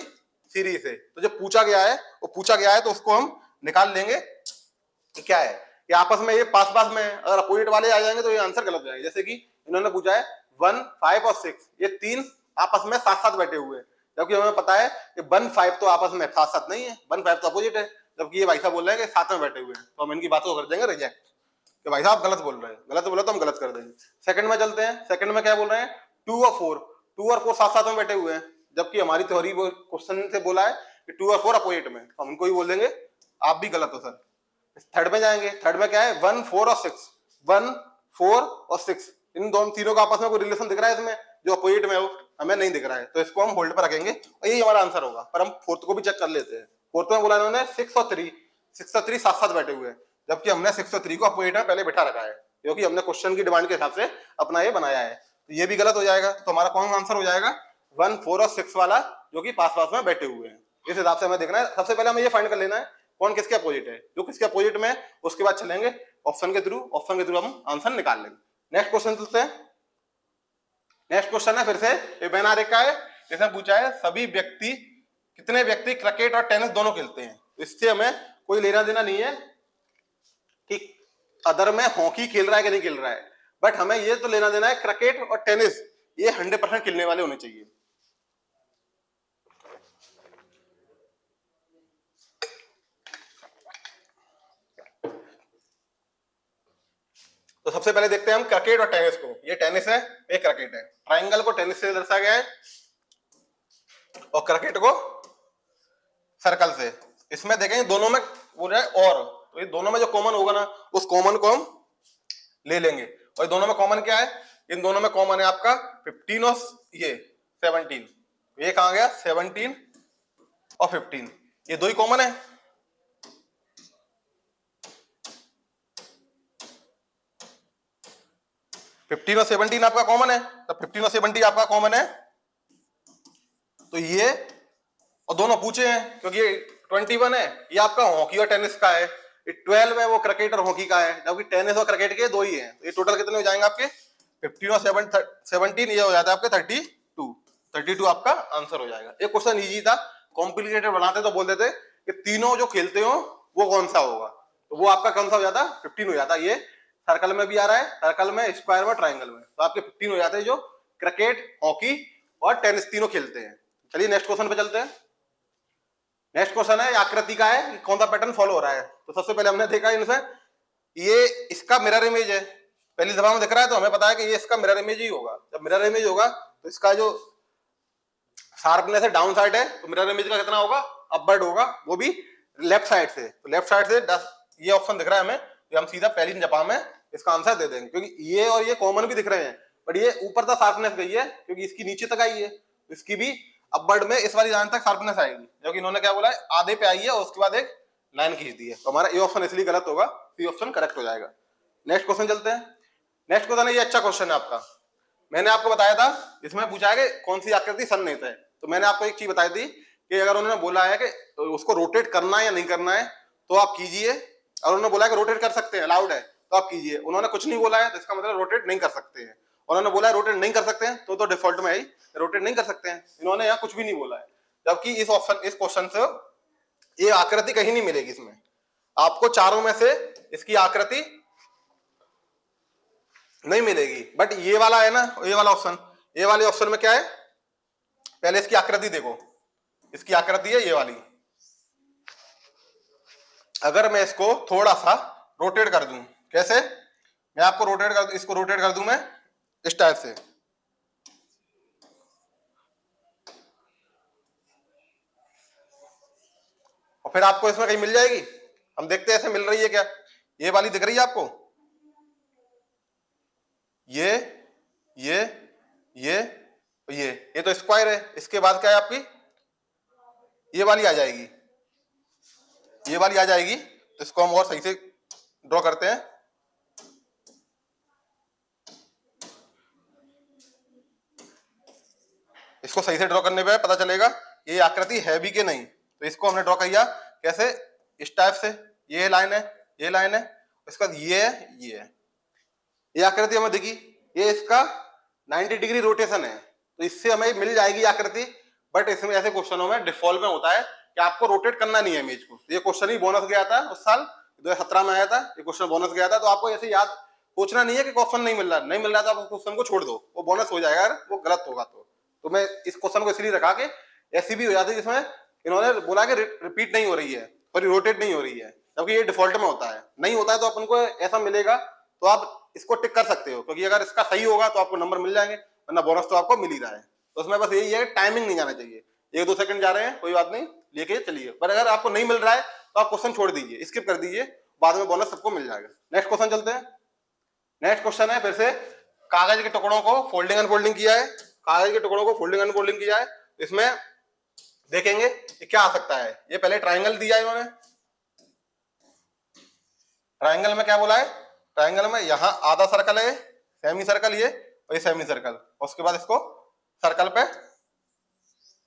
सीरीज से, तो जो पूछा गया है वो पूछा गया है, तो उसको हम निकाल लेंगे कि क्या है, ये आपस में ये पास पास में, अगर अपोजिट वाले आ जाएंगे तो ये आंसर गलत हो जाएगा। जैसे कि इन्होंने पूछा है 1, 5 और 6, ये 3 आपस में साथ साथ बैठे हुए हैं, जबकि हमें पता है कि 1, 5 तो आपस में साथ साथ नहीं है, 1, 5 तो अपोजिट है, जबकि ये भाई साहब बोल रहे हैं कि साथ में बैठे हुए हैं, तो हम इनकी बात को कर देंगे रिजेक्ट, कि भाई साहब गलत बोल रहे हैं, गलत बोला तो हम गलत कर देंगे। सेकंड में चलते हैं, सेकंड में क्या बोल रहे हैं 2 और 4 साथ साथ में बैठे हुए हैं, जबकि हमारी थ्योरी वो क्वेश्चन से बोला है कि 2 और 4 अपोजिट में, तो हम उनको ही बोल देंगे आप भी गलत हो सर। थर्ड में जाएंगे, थर्ड में क्या है 1, 4 और 6, 1, 4 और 6 इन दोनों तीनों का आपस में कोई रिलेशन दिख रहा है इसमें, जो अपोजिट में हो हमें नहीं दिख रहा है, तो इसको हम होल्ड पर रखेंगे और यही हमारा आंसर होगा। पर हम 4th को भी चेक कर लेते हैं। 4th में बोला इन्होंने 6 और 3 साथ साथ बैठे हुए हैं, जबकि हमने 6 और 3 को अपोजिट में पहले बैठा रखा है, क्योंकि हमने क्वेश्चन की डिमांड के हिसाब से अपना ये बनाया है, तो ये भी गलत हो जाएगा। तो हमारा कौन आंसर हो जाएगा 1, 4 और 6 वाला, जो कि पास पास में बैठे हुए हैं। इस हिसाब से हमें देखना है, सबसे पहले हमें ये फाइंड कर लेना है कौन किसके अपोजिट है, जो किसके अपोजिट में, उसके बाद चलेंगे ऑप्शन के थ्रू हम आंसर निकाल लेंगे। नेक्स्ट क्वेश्चन चलते हैं। नेक्स्ट क्वेश्चन है फिर से ये बेनारे का है, जैसे पूछा है कितने व्यक्ति क्रिकेट और टेनिस दोनों खेलते हैं, इससे हमें कोई लेना देना नहीं है कि अदर में हॉकी खेल रहा है कि नहीं खेल रहा है, बट हमें ये तो लेना देना है क्रिकेट और टेनिस ये 100% खेलने वाले होने चाहिए। तो सबसे पहले देखते हैं हम क्रिकेट और टेनिस को, ये टेनिस है ये क्रिकेट है, ट्राइंगल को टेनिस से दर्शाया गया है और क्रिकेट को सर्कल से। इसमें देखेंगे दोनों में बोल रहा है और, तो ये दोनों में जो कॉमन होगा ना उस कॉमन को हम ले लेंगे, और दोनों में कॉमन क्या है, इन दोनों में कॉमन है आपका 15 और ये 17, ये कहां गया 17 और 15, ये दो ही कॉमन है। फिफ्टीन और 17 आपका कॉमन है, तो 15 और 17 आपका कॉमन है, तो ये और दोनों पूछे हैं क्योंकि ये 21 है ये आपका हॉकी और टेनिस का है, 12 है वो क्रिकेट और हॉकी का है, जबकि टेनिस और क्रिकेट के 2 ही हैं। तो ये टोटल कितने हो जाएंगे आपके 15 और 17, ये हो जाता है आपके 32 आपका आंसर हो जाएगा। एक क्वेश्चन इजी था, कॉम्प्लिकेटेड बनाते तो बोल देते कि तीनों जो खेलते हो वो कौन सा होगा, तो वो आपका कौन सा हो जाता 15 हो जाता। ये सर्कल में भी आ रहा है, सर्कल में, स्क्वायर में, ट्राइंगल में, तो आपके 15 हो जाते हैं जो क्रिकेट, हॉकी और टेनिस तीनों खेलते हैं। चलिए नेक्स्ट क्वेश्चन पे चलते हैं। नेक्स्ट क्वेश्चन है आकृति का है, कौन सा पैटर्न फॉलो हो रहा है। तो सबसे पहले हमने देखा इनसे ये इसका मिरर इमेज है, पहली दफा में दिख रहा है तो हमें पता है कि ये इसका मिरर इमेज ही होगा। जब मिरर इमेज होगा तो इसका जो शार्पनेस है डाउन साइड है, तो मिरर इमेज का कितना होगा, अपवर्ड होगा, वो भी लेफ्ट साइड से। तो लेफ्ट साइड से 10 ये ऑप्शन दिख रहा है हमें, तो हम सीधा पहली जपा में इसका आंसर दे देंगे, क्योंकि ये और ये कॉमन भी दिख रहे हैं, बट ये ऊपर तक शार्पनेस गई है क्योंकि इसकी नीचे तक आई है, इसकी भी अपवर्ड में इस वाली लाइन तक शार्पनेस आएगी, जो कि इन्होंने क्या बोला है आधे पे आई है और उसके बाद एक लाइन खींच दी है। तो हमारा ए ऑप्शन इसलिए गलत होगा, सी ऑप्शन करेक्ट हो जाएगा। नेक्स्ट क्वेश्चन चलते हैं। नेक्स्ट क्वेश्चन है, ये अच्छा क्वेश्चन है आपका, मैंने आपको बताया था इसमें पूछा है कि कौन सी आकृति सन्निहित है। तो मैंने आपको एक चीज बताई थी कि अगर उन्होंने बोला है कि उसको रोटेट करना है या नहीं करना है तो आप कीजिए, और उन्होंने बोला है कि रोटेट कर सकते हैं, अलाउड है, तो आप कीजिए। उन्होंने कुछ नहीं बोला है तो इसका मतलब रोटेट नहीं कर सकते हैं। उन्होंने बोला है रोटेट नहीं कर सकते हैं तो डिफॉल्ट में ही रोटेट नहीं कर सकते हैं। इन्होंने यहाँ कुछ भी नहीं बोला है, जबकि इस क्वेश्चन से ये आकृति कहीं नहीं मिलेगी। इसमें आपको चारों में से इसकी आकृति नहीं मिलेगी, बट ये वाला है ना, ये वाला ऑप्शन, ये वाले ऑप्शन में क्या है, पहले इसकी आकृति देखो, इसकी आकृति है ये वाली। अगर मैं इसको थोड़ा सा रोटेट कर दूं, कैसे, मैं आपको इसको रोटेट कर दूं मैं इस टाइप से, और फिर आपको इसमें कहीं मिल जाएगी, हम देखते हैं ऐसे मिल रही है क्या, ये वाली दिख रही है आपको, ये तो स्क्वायर है। इसके बाद क्या है आपकी ये वाली आ जाएगी, ये वाली आ जाएगी। तो इसको हम और सही से ड्रॉ करते हैं। इसको सही से ड्रॉ करने पे पता चलेगा ये आकृति है भी कि नहीं। तो इसको हमने ड्रॉ किया कैसे, इस टाइप से, ये लाइन है, ये लाइन है, इसका ये है, ये आकृति हमें दिखी, ये इसका 90 डिग्री रोटेशन है, तो इससे हमें मिल जाएगी आकृति। बट इसमें ऐसे क्वेश्चनों में डिफॉल्ट में होता है कि आपको रोटेट करना नहीं है इमेज को। ये क्वेश्चन ही बोनस गया था उस साल 2017 में आया था, ये क्वेश्चन बोनस गया था। तो आपको ऐसे याद पूछना नहीं है कि क्वेश्चन नहीं मिल रहा तो आप क्वेश्चन को छोड़ दो, वो बोनस हो जाएगा अगर वो गलत होगा तो मैं इस क्वेश्चन को इसलिए रखा कि ऐसी भी हो जाती है जिसमें इन्होंने बोला कि रिपीट नहीं हो रही है और रोटेट नहीं हो रही है, जबकि ये डिफॉल्ट में होता है। नहीं होता है तो अपन को ऐसा मिलेगा, तो आप इसको टिक कर सकते हो, क्योंकि अगर इसका सही होगा तो आपको नंबर मिल जाएंगे, वरना बोनस तो आपको मिल ही रहा है। तो उसमें बस यही है, टाइमिंग नहीं जाना चाहिए, 1-2 सेकंड जा रहे हैं कोई बात नहीं, लेके चलिए। पर अगर आपको नहीं मिल रहा है तो आप क्वेश्चन छोड़ दीजिए, स्किप कर दीजिए, बाद में बोनस सबको मिल जाएगा। नेक्स्ट क्वेश्चन चलते हैं। नेक्स्ट क्वेश्चन है फिर से, कागज के टुकड़ों को फोल्डिंग अनफोल्डिंग किया है, कागज के टुकड़ों को फोल्डिंग अनफोल्डिंग किया है। इसमें देखेंगे कि क्या आ सकता है। ये पहले ट्राइंगल दिया है इन्होंने, ट्राइंगल में क्या बोला है, ट्राइंगल में यहाँ आधा सर्कल है, सेमी सर्कल ये, और ये सेमी सर्कल, उसके बाद इसको सर्कल पे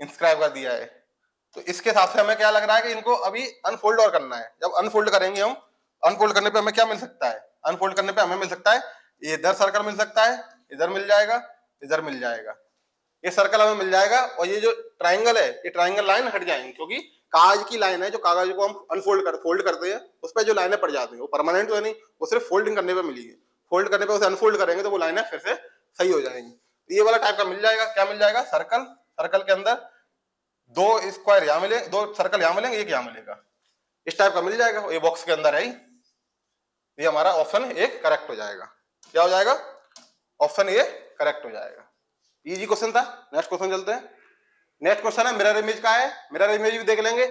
इंस्क्राइब कर दिया है। तो इसके हिसाब से हमें क्या लग रहा है कि इनको अभी अनफोल्ड और करना है। जब अनफोल्ड करेंगे हम, अनफोल्ड करने पे हमें क्या मिल सकता है, अनफोल्ड करने पे हमें मिल सकता है ये इधर सर्कल मिल सकता है, इधर मिल जाएगा, इधर मिल जाएगा, ये सर्कल हमें मिल जाएगा, और ये जो ट्राइंगल है ये ट्राइंगल लाइन हट जाएंगे, क्योंकि कागज की लाइन है, जो कागज को हम फोल्ड करते हैं उस पर जो लाइनें पड़ जाती हैं वो परमानेंट तो है नहीं, वो सिर्फ फोल्डिंग करने पे मिली है। फोल्ड करने पे उसे अनफोल्ड करेंगे तो वो लाइनें फिर से सही हो जाएंगी। ये वाला टाइप का मिल जाएगा। क्या मिल जाएगा, सर्कल, सर्कल के अंदर 2 स्क्वायर यहाँ मिले, 2 सर्कल यहाँ मिलेंगे, एक यहाँ मिलेगा, इस टाइप का मिल जाएगा, ये बॉक्स के अंदर है ही। ये हमारा ऑप्शन ए करेक्ट हो जाएगा। क्या हो जाएगा, ऑप्शन ए करेक्ट हो जाएगा। इजी क्वेश्चन था। नेक्स्ट क्वेश्चन चलते हैं। नेक्स्ट क्वेश्चन है मिरर इमेज का है, मिरर इमेज भी देख लेंगे।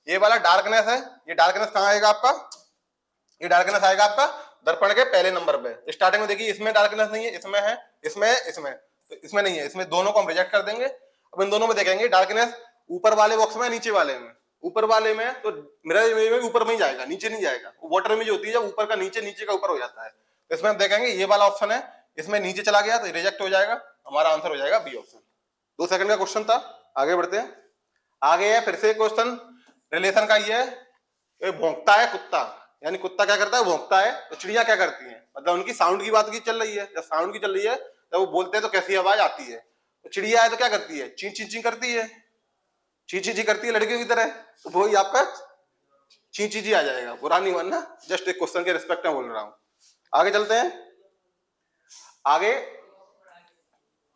ये वाला डार्कनेस है, ये डार्कनेस कहाँ आएगा आपका, ये डार्कनेस आएगा आपका दर्पण के पहले नंबर पे। स्टार्टिंग में देखिए इसमें डार्कनेस नहीं है, इसमें है, इसमें है, इसमें, तो इसमें नहीं है, इसमें दोनों को हम रिजेक्ट कर देंगे। अब इन दोनों में देखेंगे डार्कनेस ऊपर वाले बॉक्स में, नीचे वाले में। ऊपर वाले में तो मिरर इमेज में ऊपर में ही जाएगा, नीचे नहीं जाएगा। वो वाटर इमेज होती है जब ऊपर का नीचे, नीचे का ऊपर हो जाता है। तो इसमें हम देखेंगे ये वाला ऑप्शन है, इसमें नीचे चला गया तो रिजेक्ट हो जाएगा, हमारा आंसर हो जाएगा बी ऑप्शन। 2 सेकंड का क्वेश्चन था, आगे बढ़ते हैं। आगे है फिर से क्वेश्चन, रिलेशन का ये भौंकता है कुत्ता, यानी कुत्ता क्या करता है, भौंकता है, तो चिड़िया क्या करती है, मतलब उनकी साउंड की बात की चल रही है, जब साउंड की चल रही है जब वो बोलते हैं तो कैसी आवाज आती है, तो चिड़िया है तो क्या करती है, ची ची ची करती है, ची ची ची करती है लड़कियों की तरह, तो वही आपका ची ची ची आ जाएगा, बुरा नहीं मानना, जस्ट एक क्वेश्चन के रिस्पेक्ट में बोल रहा हूं। आगे चलते हैं, आगे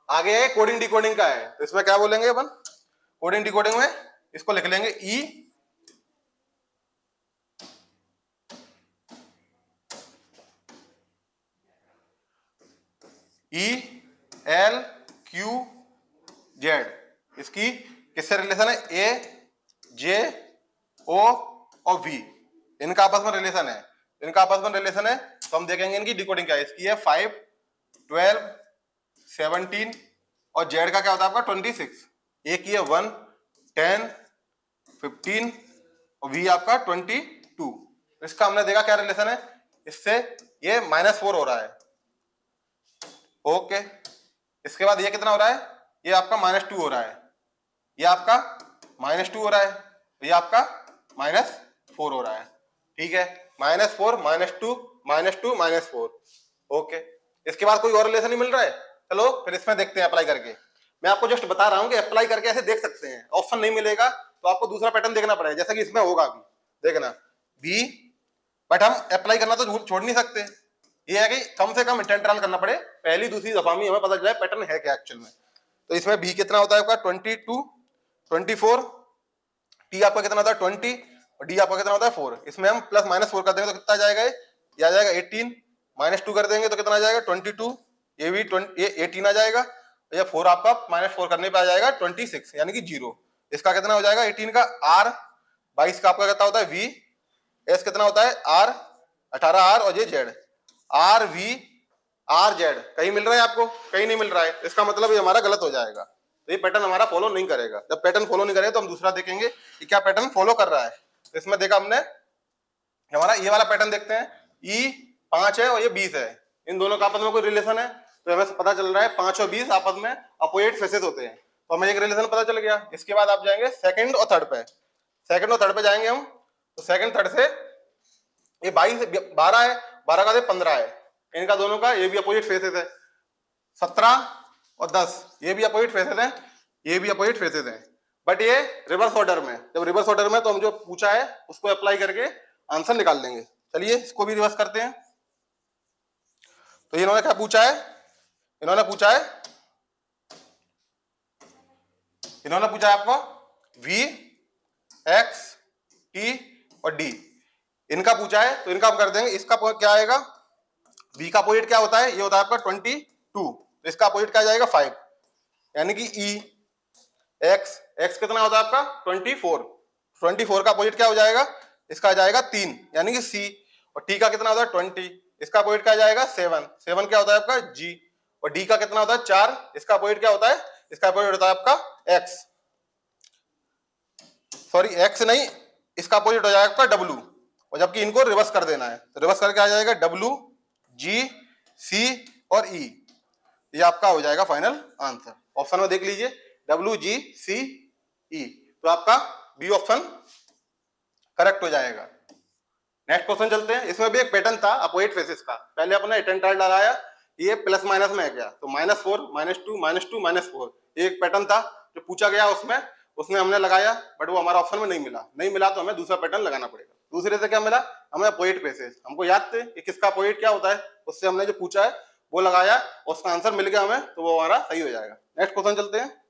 आगे है कोडिंग डिकोडिंग का है, तो इसमें क्या बोलेंगे अपन, कोडिंग डिकोडिंग में इसको लिख लेंगे ई एल क्यू जेड, इसकी किससे रिलेशन है, ए जे ओ और वी, इनका आपस में रिलेशन है, इनका आपस में रिलेशन है, तो हम देखेंगे इनकी डिकोडिंग क्या है, इसकी है 5 12 17 और जेड का क्या होता है आपका 26, एक ही है 1 10 15 और वी आपका 22, इसका हमने देखा क्या रिलेशन है, इससे ये -4 हो रहा है, ओके। इसके बाद ये कितना हो रहा है, ये आपका -2 हो रहा है, ये आपका -2 हो रहा है, ये आपका -4 हो रहा है, ठीक है, -4 -2 -4, ओके। इसके बाद कोई और रिलेशन नहीं मिल रहा है, चलो फिर इसमें देखते हैं अप्लाई करके, मैं आपको जस्ट बता रहा हूं कि अप्लाई करके ऐसे देख सकते हैं, ऑप्शन नहीं मिलेगा तो आपको दूसरा पैटर्न देखना पड़ेगा, जैसा कि इसमें होगा अभी देखना बी, बट हम अप्लाई करना तो छोड़ नहीं सकते, ये है कि कम से कम अटेम्प्ट ट्रायल करना पड़े, पहली दूसरी दफा में हमें पता चला पैटर्न है क्या एक्चुअल में। तो इसमें बी कितना होता है आपका 22 24, टी आपका कितना होता है 20 और डी आपका कितना होता है 4, इसमें हम +-4 कर देंगे तो कितना आ जाएगा, ये आ जाएगा 18, -2 कर देंगे तो कितना आ जाएगा 22, ये भी 18 आ जाएगा, या 4 आपका -4 करने पे आ जाएगा 26 यानी कि 0, इसका कितना हो जाएगा 18 का आर, 22 का आपका कितना होता है वी, एस कितना होता है आर, 18 आर और ये Z, R V R Z, कहीं मिल रहा है आपको, कहीं नहीं मिल रहा है, इसका मतलब ये हमारा गलत हो जाएगा, तो ये पैटर्न हमारा फॉलो नहीं करेगा, जब पैटर्न फॉलो नहीं करेगा तो हम दूसरा देखेंगे कि क्या पैटर्न फॉलो कर रहा है, तो इसमें देखा हमने हमारा ये वाला पैटर्न देखते हैं, ई 5 है और ये 20 है, इन दोनों का आपस में कोई रिलेशन है, तो हमें पता चल रहा है 5 और 20 आपस में अपोजिट फेसेस होते हैं, तो हमें एक रिलेशन पता चल गया। इसके बाद आप जाएंगे सेकंड और थर्ड पे, सेकंड और थर्ड पे जाएंगे हम, तो सेकंड थर्ड से ये 22 12 है, 12 का 15 है, इनका दोनों का ये भी अपोजिट फेसेस है, 17 और 10 ये भी अपोजिट फेसेस हैं, ये भी अपोजिट फेसेस हैं, बट ये रिवर्स ऑर्डर में, जब रिवर्स ऑर्डर में तो हम जो पूछा है उसको अप्लाई करके आंसर निकाल लेंगे। चलिए इसको भी रिवर्स करते हैं, तो इन्होंने क्या पूछा है, इन्होंने पूछा है आपको V X T और D, इनका पूछा है, तो इनका हम कर देंगे, इसका क्या आएगा, V का अपोजिट क्या होता है, ये होता है आपका 22, तो इसका अपोजिट क्या जाएगा 5, यानी कि E, X कितना होता है आपका 24 का अपोजिट क्या हो जाएगा, इसका आ जाएगा 3 यानी कि C, और T का कितना होता है 20, इसका अपोजिट क्या जाएगा 7 क्या होता है आपका G, और D का कितना होता है 4, इसका अपोजिट क्या होता है, इसका अपोजिट होता है आपका X, सॉरी X नहीं, इसका अपोजिट हो जाएगा आपका W, और जबकि इनको रिवर्स कर देना है, तो रिवर्स करके आ जाएगा W G C और E, ये आपका हो जाएगा फाइनल आंसर। ऑप्शन में देख लीजिए W G C E, तो आपका बी ऑप्शन करेक्ट हो जाएगा। नेक्स्ट क्वेश्चन चलते हैं, इसमें भी एक पैटर्न था अपोजिट फेसेस का, पहले अपने अटेम्प्ट लगाया, ये प्लस माइनस में है क्या, तो -4 -2 -2 -4, ये एक पैटर्न था जो पूछा गया, उसमें हमने लगाया, बट वो हमारा ऑप्शन में नहीं मिला तो हमें दूसरा पैटर्न लगाना पड़ेगा। दूसरे से क्या मिला, हमें अपोजिट फेसेस, हमको याद थे कि किसका अपोजिट क्या होता है, उससे हमने जो पूछा है वो लगाया, उसका आंसर मिल गया हमें, तो वो हमारा सही हो जाएगा। नेक्स्ट क्वेश्चन चलते हैं,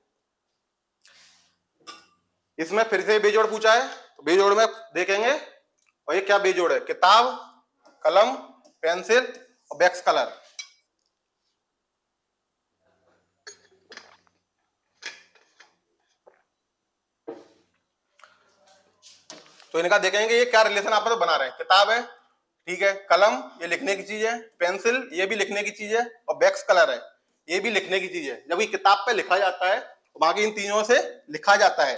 इसमें फिर से बेजोड़ पूछा है, तो बेजोड़ में देखेंगे, और ये क्या बेजोड़ है, किताब, कलम, पेंसिल और वैक्स कलर, तो इनका देखेंगे ये क्या रिलेशन आपस में बना रहे हैं, किताब है, ठीक है, कलम ये लिखने की चीज है, पेंसिल ये भी लिखने की चीज है, और वैक्स कलर है ये भी लिखने की चीज है। जब ये किताब पे लिखा जाता है तो बाकी इन तीनों से लिखा जाता है,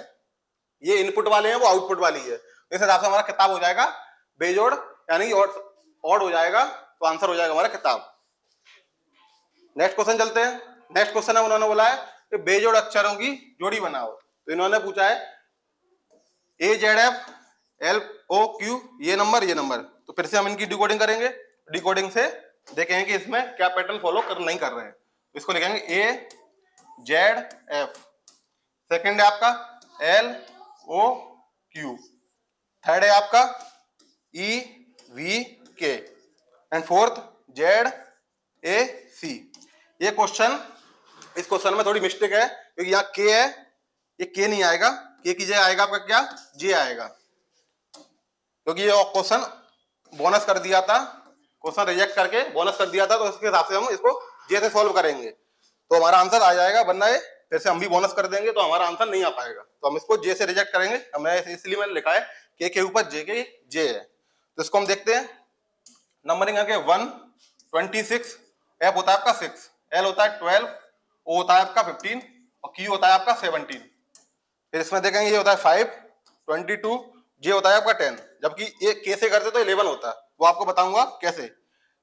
ये इनपुट वाले हैं, वो आउटपुट वाली है, इस हिसाब से हमारा किताब हो जाएगा बेजोड़, यानी ऑड हो जाएगा, तो आंसर हो जाएगा हमारा किताब। नेक्स्ट क्वेश्चन चलते हैं, नेक्स्ट क्वेश्चन है, उन्होंने बोला है कि बेजोड़ अक्षरों की जोड़ी बनाओ, तो इन्होंने पूछा है AZF एल ओ क्यू, ये नंबर, तो फिर से हम इनकी डिकोडिंग करेंगे। डिकोडिंग से देखेंगे कि इसमें क्या पैटर्न फॉलो कर नहीं कर रहे हैं। इसको लिखेंगे ए जेड एफ, सेकंड है आपका एल ओ क्यू, थर्ड है आपका ई वी के, एंड फोर्थ जेड ए सी। ये क्वेश्चन, इस क्वेश्चन में थोड़ी मिस्टेक है क्योंकि यहाँ के है, ये के नहीं आएगा, के की जगह आएगा आपका क्या, जे आएगा, क्योंकि ये क्वेश्चन बोनस कर दिया था, क्वेश्चन रिजेक्ट करके बोनस कर दिया था, तो इसके हिसाब से हम इसको जे से सॉल्व करेंगे तो हमारा आंसर आ जाएगा, वरना ये फिर से हम भी बोनस कर देंगे तो हमारा आंसर नहीं आ पाएगा। तो हम इसको जे से रिजेक्ट करेंगे, हमने इसलिए मैंने लिखा है के ऊपर जे के जे है। तो इसको हम देखते हैं। नंबरिंग है 1 26, एफ होता है आपका 6, एल होता है 12, ओ होता है आपका 15 और क्यू होता है आपका 17। फिर इसमें देखेंगे ये होता है 5 22, जे होता है आपका 10, जबकि ये के से करते तो 11 होता है, वो आपको बताऊंगा कैसे।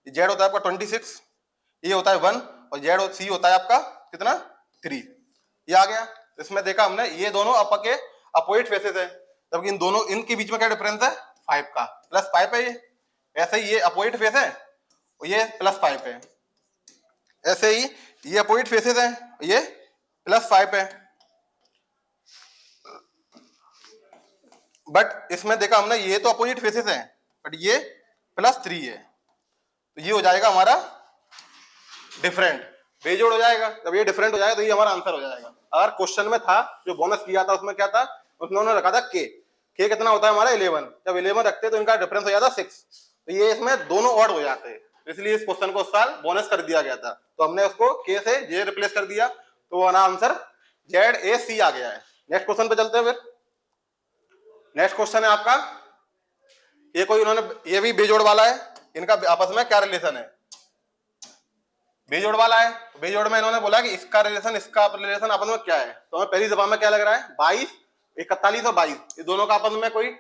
जेड होता है आपका 26, ये होता है 1 और जेड सी होता है आपका कितना 3, ये आ गया। इसमें देखा हमने ये दोनों आपा के अपोजिट फेसेस है, जबकि इन दोनों इनके बीच में क्या डिफरेंस है 5 का, +5 है ये। ऐसे ही ये अपोजिट फेस है और ये +5 है, ऐसे ही ये अपोजिट फेसेस है, ये +5 है। बट इसमें देखा हमने ये तो अपोजिट फेसेस हैं बट ये +3 है, तो ये हो जाएगा हमारा डिफरेंट, बेजोड़ हो जाएगा। जब ये डिफरेंट हो जाएगा तो ये हमारा आंसर हो जाएगा। अगर क्वेश्चन में था जो बोनस किया था उसमें क्या था, उन्होंने रखा था के कितना होता है हमारा 11, जब 11 रखते तो इनका डिफरेंस हो जाता 6, तो ये इसमें दोनों ऑड हो जाते हैं, इसलिए इस क्वेश्चन को उस साल बोनस कर दिया गया था। तो हमने उसको के से जे रिप्लेस कर दिया, तो हमारा आंसर जेड ए सी आ गया है। नेक्स्ट क्वेश्चन पे चलते हैं। फिर नेक्स्ट क्वेश्चन है आपका, ये कोई उन्होंने, ये भी बेजोड़ वाला है, इनका आपस में क्या रिलेशन है, बेजोड़ वाला है। बेजोड़ में इन्होंने बोला कि इसका रिलेशन आपस में क्या है, तो हमें पहली जबान में क्या लग रहा है 22 41 और 22, ये दोनों का आपस में कोई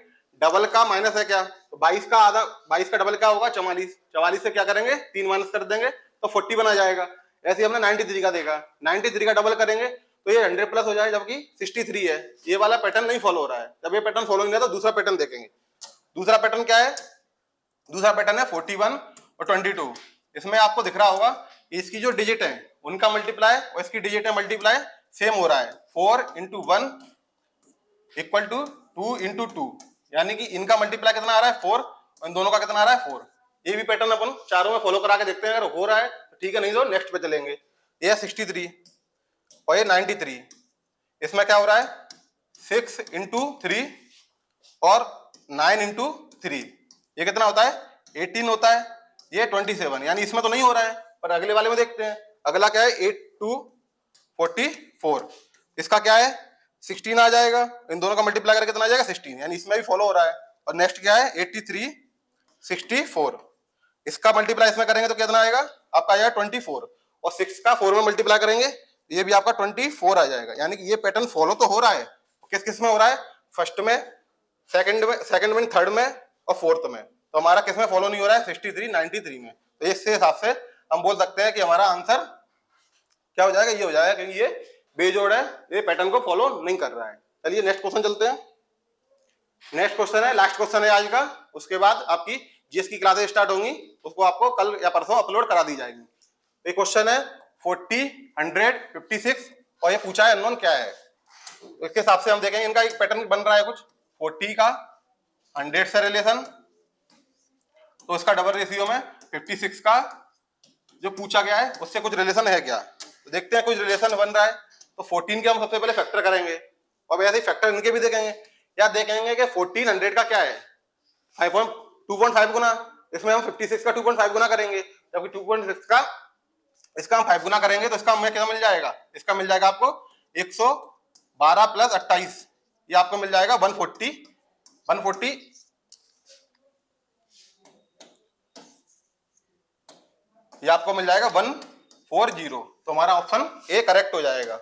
डबल का माइनस है क्या, तो 22 का आधा, 22 का डबल क्या होगा 44, 44 से क्या करेंगे 3 माइनस कर देंगे तो 40 बना जाएगा। ऐसे ही हमने 93 का देखा, 93 का डबल करेंगे तो ये 100 प्लस हो जाएगा, जबकि 63 है। ये वाला पैटर्न नहीं फॉलो हो रहा है, जब ये पैटर्न फॉलो नहीं है तो दूसरा पैटर्न देखेंगे। दूसरा पैटर्न क्या है, दूसरा पैटर्न है 41 और 22। इसमें आपको दिख रहा होगा इसकी जो डिजिट है उनका मल्टीप्लाई और इसकी डिजिट है मल्टीप्लाई सेम हो रहा है, 4 × 1 इक्वल टू 2 × 2, यानी कि इनका मल्टीप्लाई कितना आ रहा है 4 और इन दोनों का कितना आ रहा है 4। ये भी पैटर्न अपन चारों में फॉलो करा के देखते हैं, अगर हो रहा है तो ठीक है, नहीं तो नेक्स्ट पे चलेंगे। ये 63 और ये 93, इसमें क्या हो रहा है 6 × 3 और 9 × 3, ये कितना होता है 18 होता है, ये 27, यानी इसमें तो नहीं हो रहा है, पर अगले वाले में देखते हैं। अगला क्या है 8 2 44, इसका क्या है 16 आ जाएगा, इन दोनों का मल्टीप्लाई करके कितना आ जाएगा 16, यानी इसमें भी फॉलो हो रहा है। और नेक्स्ट क्या है 83 64, इसका मल्टीप्लाई इसमें करेंगे तो कितना आएगा आपका आ जाएगा 24, और 6 का 4 में मल्टीप्लाई करेंगे ये भी आपका 24 आ जाएगा। यानी कि ये पैटर्न फॉलो तो हो रहा है, किस किस में हो रहा है, फर्स्ट में, सेकंड में, थर्ड में और फोर्थ में। तो हमारा किस में फॉलो नहीं हो रहा है 63 93 में। तो इससे हिसाब से हम बोल सकते हैं कि हमारा आंसर क्या हो जाएगा, ये हो जाएगा, क्योंकि ये बेजोड़ है, ये पैटर्न को फॉलो नहीं कर रहा है। चलिए नेक्स्ट क्वेश्चन चलते हैं। नेक्स्ट क्वेश्चन है, लास्ट क्वेश्चन है आज का, उसके बाद आपकी जीएस की क्लासेस स्टार्ट होंगी, उसको आपको कल या परसों अपलोड करा दी जाएगी। ये क्वेश्चन है 40 100 56 और ये पूछा है अननोन क्या है। इसके हिसाब से हम देखेंगे इनका एक पैटर्न बन रहा है कुछ, 40 का 100 से रिलेशन, तो इसका डबल रेशियो में 56 का जो पूछा गया है उससे कुछ रिलेशन है क्या, तो देखते हैं कुछ रिलेशन बन रहा है। तो 14 के हम सबसे पहले फैक्टर करेंगे और वैसे ही फैक्टर इनके भी देखेंगे। या देखेंगे कि 14 100 का क्या है 2.5 गुना, इसमें हम 56 का 2.5 गुना करेंगे, जबकि 2.6 का इसका हम 5 गुना करेंगे तो इसका हमें क्या मिल जाएगा, इसका मिल जाएगा आपको 112 + 28, ये आपको मिल जाएगा 140 ये आपको मिल जाएगा 140। तो हमारा ऑप्शन ए करेक्ट हो जाएगा।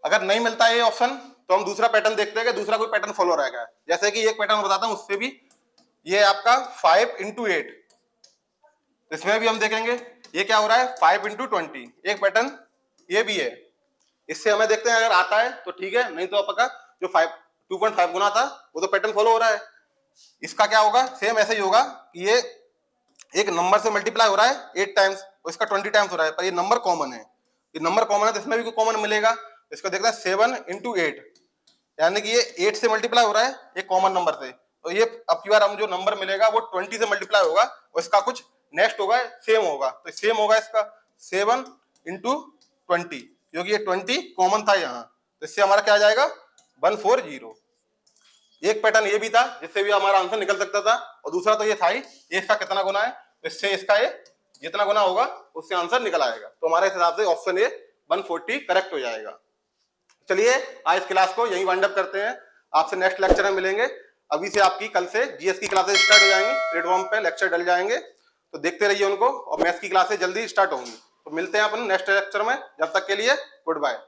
अगर नहीं मिलता है ये ऑप्शन तो हम दूसरा पैटर्न देखते हैं कि दूसरा कोई पैटर्न फॉलो रहेगा। जैसे कि एक पैटर्न बताता हूं, उससे भी ये आपका 5 × 8, इसमें भी हम देखेंगे ये क्या हो रहा है 5 × 20, एक पैटर्न ये भी है। इससे हमें देखते हैं अगर आता है तो ठीक है, नहीं तो आपका जो 2.5 गुना था, वो तो पैटर्न फॉलो हो रहा है। इसका क्या होगा, सेम ऐसे ही होगा कि ये एक नंबर से मल्टीप्लाई हो रहा है 8 टाइम्स और इसका 20 टाइम्स हो रहा है, पर ये नंबर कॉमन है, ये नंबर कॉमन है तो इसमें भी कोई कॉमन मिलेगा। तो इसको देखते हैं 7 × 8, यानी कि ये 8 से मल्टीप्लाई हो रहा है एक कॉमन नंबर से, तो ये अब की बार हम जो नंबर मिलेगा वो 20 से मल्टीप्लाई होगा और इसका कुछ नेक्स्ट होगा सेम होगा, तो सेम होगा इसका 7 × 20, क्योंकि ये 20 कॉमन था यहाँ, तो इससे हमारा क्या आ जाएगा 140। एक पैटर्न ये भी था जिससे भी हमारा आंसर निकल सकता था, और दूसरा तो ये था ही ये इसका कितना गुना है, तो इससे इसका ये जितना गुना होगा उससे आंसर निकल आएगा। तो हमारे हिसाब से ऑप्शन ए 140 करेक्ट हो जाएगा। चलिए आज इस क्लास को यहीं वाइंड अप करते हैं, आपसे नेक्स्ट लेक्चर में मिलेंगे। अभी से आपकी कल से जीएस की क्लासेस स्टार्ट हो जाएंगी, प्लेटफॉर्म पे लेक्चर डल जाएंगे, तो देखते रहिए उनको, और मैथ्स की क्लासेस जल्दी स्टार्ट होंगी। तो मिलते हैं अपन नेक्स्ट लेक्चर में, जब तक के लिए गुड बाय।